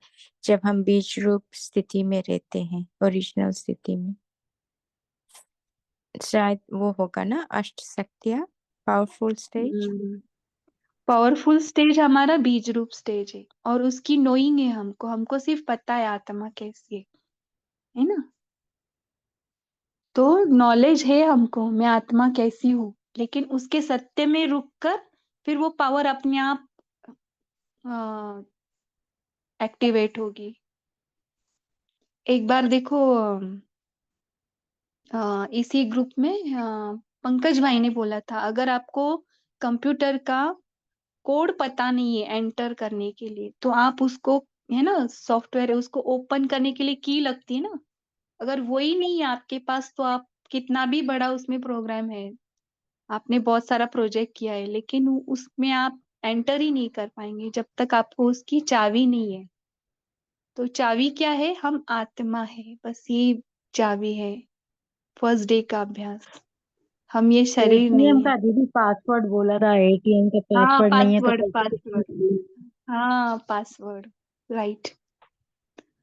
जब हम बीज रूप स्थिति में रहते हैं, ओरिजिनल स्थिति में। शायद वो होगा ना, अष्ट शक्तियां, पावरफुल स्टेज। पावरफुल स्टेज हमारा बीज रूप स्टेज है, और उसकी नोइंग है हमको सिर्फ पता है आत्मा कैसी है ना। तो नॉलेज है हमको, मैं आत्मा कैसी हूँ, लेकिन उसके सत्य में रुककर फिर वो पावर अपने आप एक्टिवेट होगी। एक बार देखो, इसी ग्रुप में पंकज भाई ने बोला था, अगर आपको कंप्यूटर का कोड पता नहीं है एंटर करने के लिए, तो आप उसको, है ना, सॉफ्टवेयर है, उसको ओपन करने के लिए की लगती है ना, अगर वही नहीं है आपके पास, तो आप कितना भी बड़ा उसमें प्रोग्राम है, आपने बहुत सारा प्रोजेक्ट किया है, लेकिन उसमें आप एंटर ही नहीं कर पाएंगे जब तक आपको उसकी चाबी नहीं है। तो चाबी क्या है? हम आत्मा है, बस ये चाबी है फर्स्ट डे का अभ्यास। हम ये शरीर एटीएम नहीं है। का दीदी पासवर्ड बोला था, एटीएम का हाँ, पासवर्ड नहीं है तो पासवर्ड कैसे कुछ पासवर्ड। नहीं। हाँ, पासवर्ड, राइट।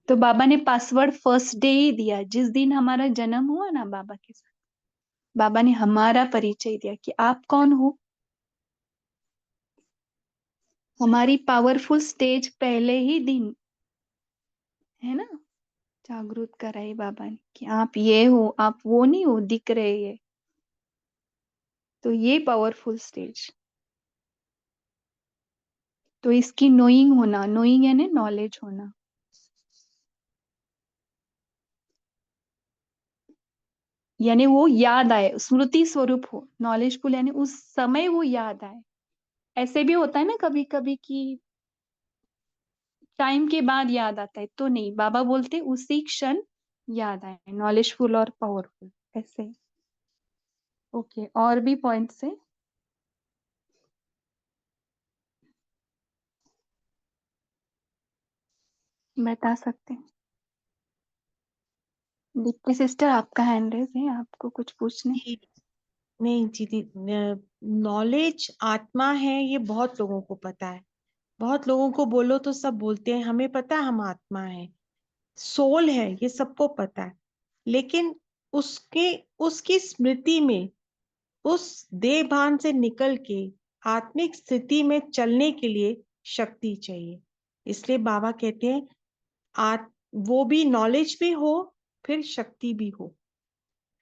तो बाबा ने पासवर्ड फर्स्ट डे ही दिया, जिस दिन हमारा जन्म हुआ ना बाबा के साथ। बाबा ने हमारा परिचय दिया कि आप कौन हो। हमारी पावरफुल स्टेज पहले ही दिन, है ना, जागरूक कराई बाबा ने कि आप ये हो, आप वो नहीं हो दिख रहे ये। तो ये पावरफुल स्टेज, तो इसकी नोइंग होना, नोइंग यानी नॉलेज होना, यानी वो याद आए, स्मृति स्वरूप हो। नॉलेजफुल यानी उस समय वो याद आए। ऐसे भी होता है ना कभी कभी कि टाइम के बाद याद आता है, तो नहीं, बाबा बोलते उसी क्षण याद आए, नॉलेजफुल और पावरफुल ऐसे। ओके, और भी पॉइंट्स है? बता सकते हैं। दीप्ति सिस्टर, आपका हैंड रेज है, आपको कुछ पूछने? नहीं दीदी, नॉलेज आत्मा है ये बहुत लोगों को पता है। बहुत लोगों को बोलो तो सब बोलते हैं हमें पता है हम आत्मा है, सोल है, ये सबको पता है। लेकिन उसके उसकी स्मृति में, उस देह भान से निकल के आत्मिक स्थिति में चलने के लिए शक्ति चाहिए। इसलिए बाबा कहते हैं वो भी नॉलेज भी हो, फिर शक्ति भी हो।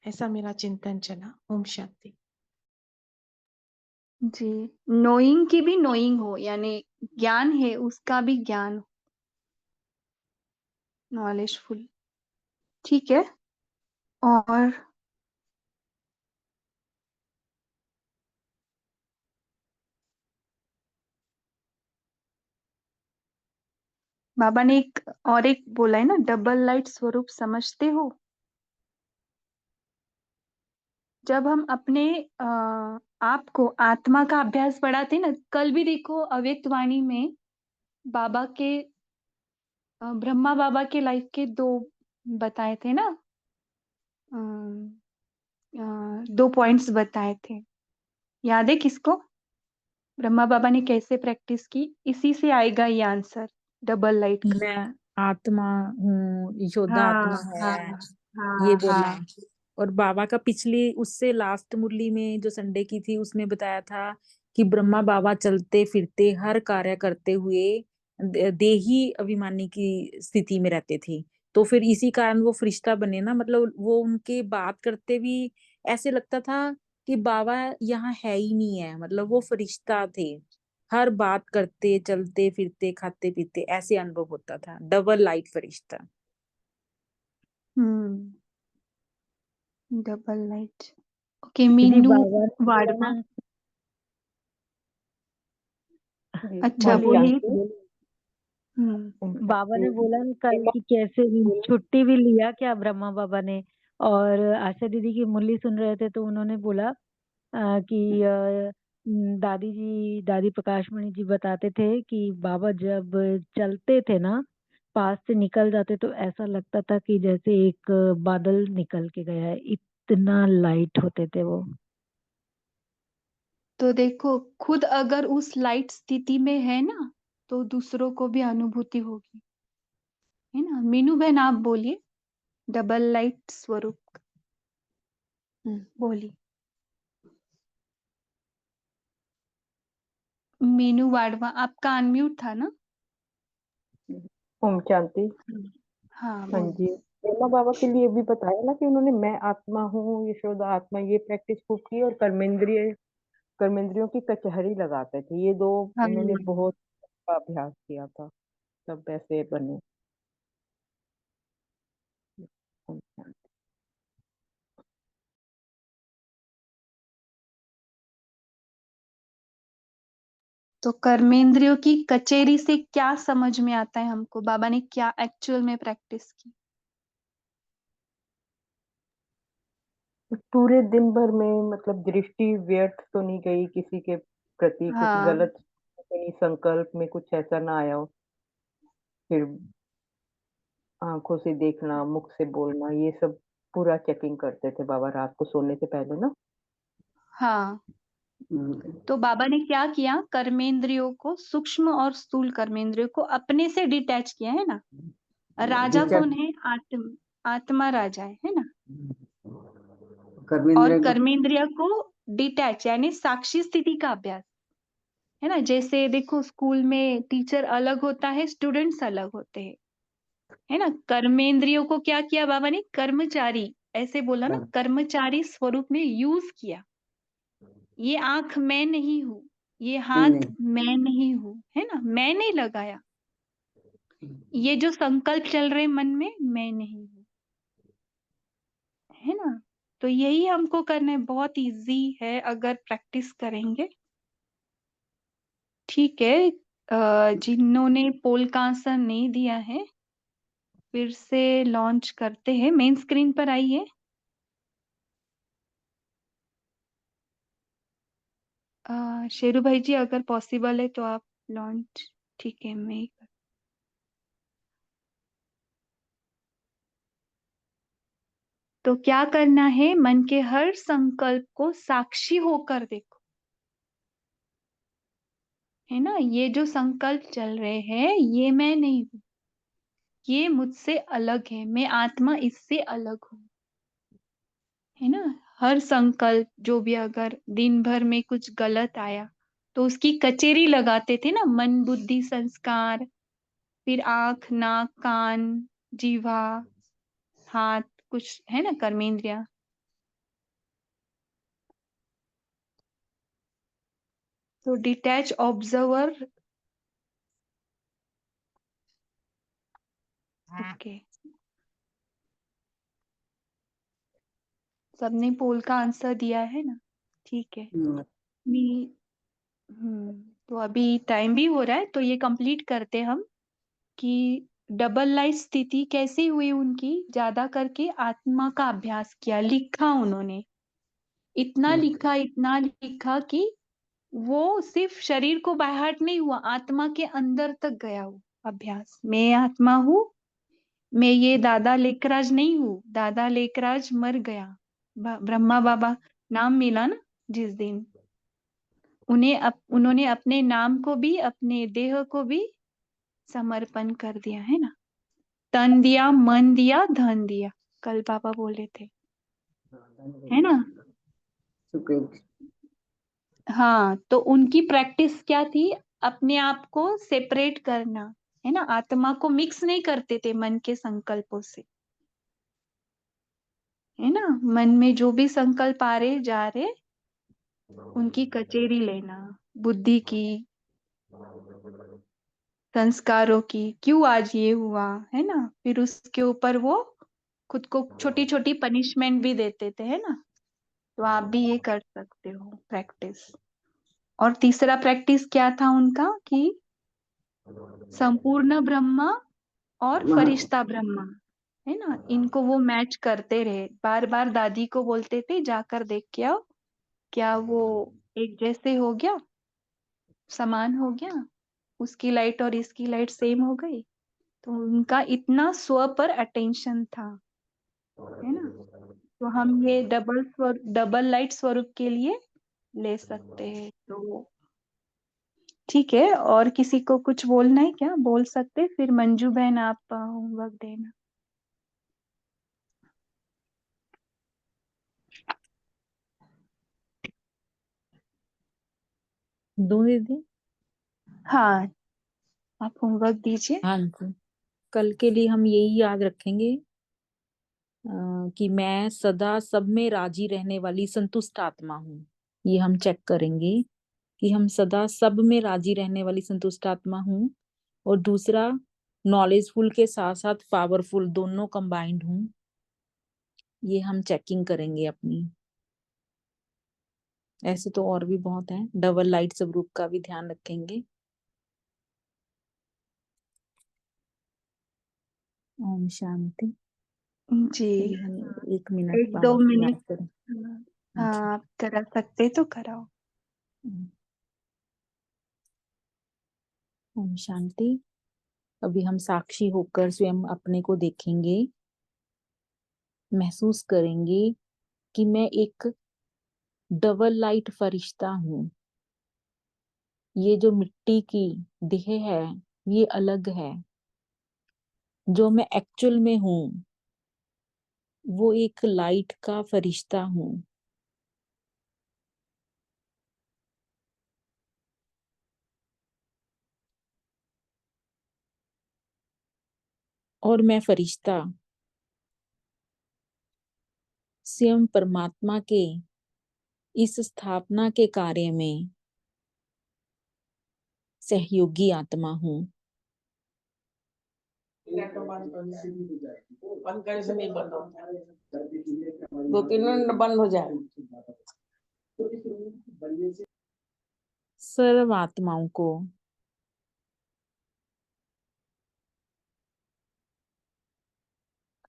ऐसा मेरा चिंतन चला। ओम शांति। जी, नोइंग की भी नोइंग हो, यानी ज्ञान है उसका भी ज्ञान हो, नॉलेजफुल। ठीक है। और बाबा ने एक बोला है ना, डबल लाइट स्वरूप समझते हो। जब हम अपने आप को आत्मा का अभ्यास पढ़ाते हैं ना, कल भी देखो अव्यक्त वाणी में बाबा के ब्रह्मा बाबा के लाइफ के दो बताए थे ना, दो पॉइंट्स बताए थे। याद है किसको? ब्रह्मा बाबा ने कैसे प्रैक्टिस की? इसी से आएगा ये आंसर, डबल लाइट का। मैं आत्मा हूँ, योद्धा हाँ आत्मा हाँ है, ये हाँ बोला। हाँ। और बाबा का पिछली, उससे लास्ट मुरली में जो संडे की थी, उसमें बताया था कि ब्रह्मा बाबा चलते फिरते हर कार्य करते हुए देही अभिमानी की स्थिति में रहते थे। तो फिर इसी कारण वो फरिश्ता बने ना, मतलब वो उनके बात करते भी ऐसे लगता था कि बाबा यहाँ है ही नहीं है, मतलब वो फरिश्ता थे। हर बात करते, चलते फिरते, खाते पीते, ऐसे अनुभव होता था, डबल लाइट फरिश्ता। Double light. ओके, दीदी मीनू बाबा ने बोला वाडमा। ना, अच्छा, बोलिए बोलिए। आंटी। बाबा ने हम्म। बोला ना कल कि कैसे छुट्टी भी लिया क्या ब्रह्मा बाबा ने। और आशा दीदी की मुरली सुन रहे थे तो उन्होंने बोला कि दादी प्रकाशमणि जी बताते थे कि बाबा जब चलते थे ना, पास से निकल जाते तो ऐसा लगता था कि जैसे एक बादल निकल के गया है, इतना लाइट होते थे वो। तो देखो, खुद अगर उस लाइट स्थिति में है ना, तो दूसरों को भी अनुभूति होगी, है ना। मीनू बहन आप बोलिए, डबल लाइट स्वरूप। बोलिए। मीनू वाडवा, आपका अनम्यूट था ना। ओम शांति। हाँ हाँ बोलिए। जी, ब्रह्मा बाबा के लिए भी बताया ना कि उन्होंने मैं आत्मा हूँ, यशोदा आत्मा, ये प्रैक्टिस खूब की, और कर्मेंद्रियों की कचहरी लगाते थे। ये दो हाँ उन्होंने बहुत अभ्यास किया था, तब वैसे बने। ओम शांति। तो कर्मेंद्रियों की कचेरी से क्या समझ में आता है हमको, बाबा ने क्या एक्चुअल में प्रैक्टिस की। पूरे दिन भर में मतलब दृष्टि व्यर्थ तो नहीं गई किसी के प्रति, कुछ हाँ गलत कहीं संकल्प में कुछ ऐसा ना आया हो। फिर आंखों से देखना, मुख से बोलना, ये सब पूरा चेकिंग करते थे बाबा रात को सोने से पहले ना। हाँ। तो बाबा ने क्या किया, कर्मेंद्रियों को, सूक्ष्म और स्थूल कर्मेंद्रियों को अपने से डिटैच किया, है ना। राजा डिटैच कौन है, आत्मा राजा है ना। और कर्मेंद्रिय को। कर्मेंद्रिय को डिटैच यानी साक्षी स्थिति का अभ्यास, है ना। जैसे देखो, स्कूल में टीचर अलग होता है, स्टूडेंट्स अलग होते हैं, है ना। कर्मेंद्रियों को क्या किया बाबा ने, कर्मचारी, ऐसे बोला ना, कर्मचारी स्वरूप में यूज किया। ये आंख मैं नहीं हूं, ये हाथ नहीं मैं नहीं हूं, है ना, मैं नहीं लगाया। ये जो संकल्प चल रहे मन में, मैं नहीं हूं, है ना। तो यही हमको करना है, बहुत इजी है अगर प्रैक्टिस करेंगे। ठीक है। जिन्होंने पोल का आंसर नहीं दिया है, फिर से लॉन्च करते हैं, मेन स्क्रीन पर आइए। शेरू भाई जी, अगर पॉसिबल है तो आप लॉन्च। ठीक है, मैं तो क्या करना है, मन के हर संकल्प को साक्षी होकर देखो, है ना। ये जो संकल्प चल रहे हैं, ये मैं नहीं हूं, ये मुझसे अलग है, मैं आत्मा इससे अलग हूं, है ना। हर संकल्प जो भी, अगर दिन भर में कुछ गलत आया तो उसकी कचेरी लगाते थे ना, मन बुद्धि संस्कार, फिर आंख नाक कान जीवा हाथ, कुछ है ना, कर्मेंद्रिया। तो डिटैच ऑब्जर्वर। ओके, सबने पोल का आंसर दिया है ना। ठीक है। मी तो अभी टाइम भी हो रहा है, तो ये कंप्लीट करते हम कि डबल लाइफ स्थिति कैसी हुई उनकी, ज्यादा करके आत्मा का अभ्यास किया, लिखा उन्होंने, इतना लिखा कि वो सिर्फ शरीर को बाहर नहीं हुआ, आत्मा के अंदर तक गया वो अभ्यास। मैं आत्मा हूँ, मैं ये दादा लेकराज नहीं हूँ, दादा लेकराज मर गया। ब्रह्मा बाबा नाम मिला ना जिस दिन, उन्होंने अपने नाम को भी, अपने देह को भी समर्पण कर दिया, है ना। तन दिया, मन दिया, धन दिया, कल पापा बोले थे, है ना। हाँ, तो उनकी प्रैक्टिस क्या थी, अपने आप को सेपरेट करना, है ना। आत्मा को मिक्स नहीं करते थे मन के संकल्पों से, है ना। मन में जो भी संकल्प आ रहे जा रहे, उनकी कचेरी लेना, बुद्धि की, संस्कारों की, क्यों आज ये हुआ, है ना। फिर उसके ऊपर वो खुद को छोटी छोटी पनिशमेंट भी देते थे, है ना। तो आप भी ये कर सकते हो प्रैक्टिस। और तीसरा प्रैक्टिस क्या था उनका, कि संपूर्ण ब्रह्मा और फरिश्ता ब्रह्मा, है ना, इनको वो मैच करते रहे, बार बार दादी को बोलते थे जाकर देख के आओ, क्या वो एक जैसे हो गया, समान हो गया, उसकी लाइट और इसकी लाइट सेम हो गई? तो उनका इतना स्व पर अटेंशन था, है ना? तो हम ये डबल लाइट स्वरूप के लिए ले सकते हैं। तो ठीक है, और किसी को कुछ बोलना है क्या? बोल सकते, फिर मंजू बहन आप होमवर्क देना। दो दीदी। हाँ, आप होमवर्क दीजिए। हाँ जी, कल के लिए हम यही याद रखेंगे कि मैं सदा सब में राजी रहने वाली संतुष्ट आत्मा हूँ। ये हम चेक करेंगे कि हम सदा सब में राजी रहने वाली संतुष्ट आत्मा हूँ। और दूसरा, नॉलेजफुल के साथ साथ पावरफुल दोनों कंबाइंड हूँ। ये हम चेकिंग करेंगे अपनी। ऐसे तो और भी बहुत है, डबल लाइट स्वरूप का भी ध्यान रखेंगे। ओम शांति। जी, अभी हम 1 मिनट 1-2 बाबा को मिनट। याद करें। हाँ, आप करा सकते तो कराओ। ओम शांति। अभी हम साक्षी होकर स्वयं अपने को देखेंगे, महसूस करेंगे कि मैं एक डबल लाइट फरिश्ता हूँ। ये जो मिट्टी की देह है ये अलग है, जो मैं एक्चुअल में हूँ वो एक लाइट का फरिश्ता हूँ। और मैं फरिश्ता स्वयं परमात्मा के इस स्थापना के कार्य में सहयोगी आत्मा हूँ। बंद करे से नहीं बंद होता, 2-3 मिनट बंद हो जाए। सर्व आत्माओं को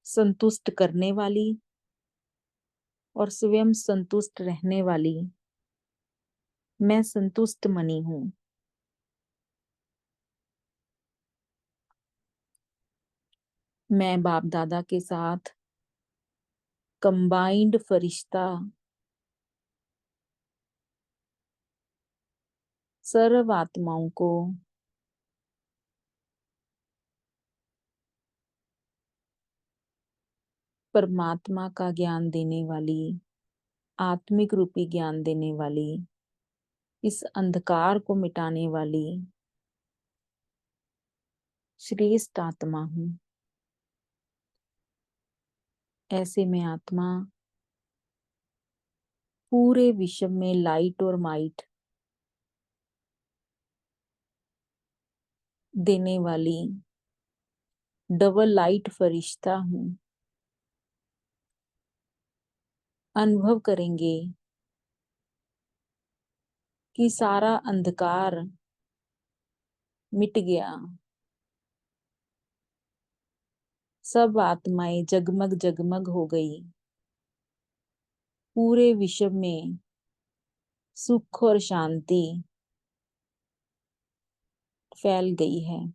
संतुष्ट करने वाली और स्वयं संतुष्ट रहने वाली मैं संतुष्ट मनी हूँ। मैं बाप दादा के साथ कंबाइंड फरिश्ता सर्व आत्माओं को परमात्मा का ज्ञान देने वाली, आत्मिक रूपी ज्ञान देने वाली, इस अंधकार को मिटाने वाली श्रेष्ठ आत्मा हूँ। ऐसे में आत्मा पूरे विश्व में लाइट और माइट देने वाली डबल लाइट फरिश्ता हूँ। अनुभव करेंगे कि सारा अंधकार मिट गया, सब आत्माएं जगमग जगमग हो गई, पूरे विश्व में सुख और शांति फैल गई है।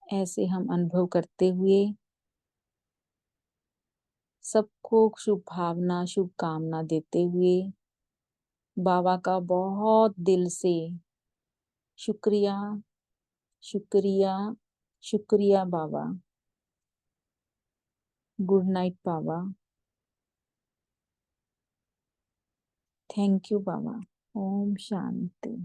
ऐसे हम अनुभव करते हुए सबको शुभ भावना शुभकामना देते हुए बाबा का बहुत दिल से शुक्रिया शुक्रिया शुक्रिया बाबा। गुड नाइट बाबा। थैंक यू बाबा। ओम शांति।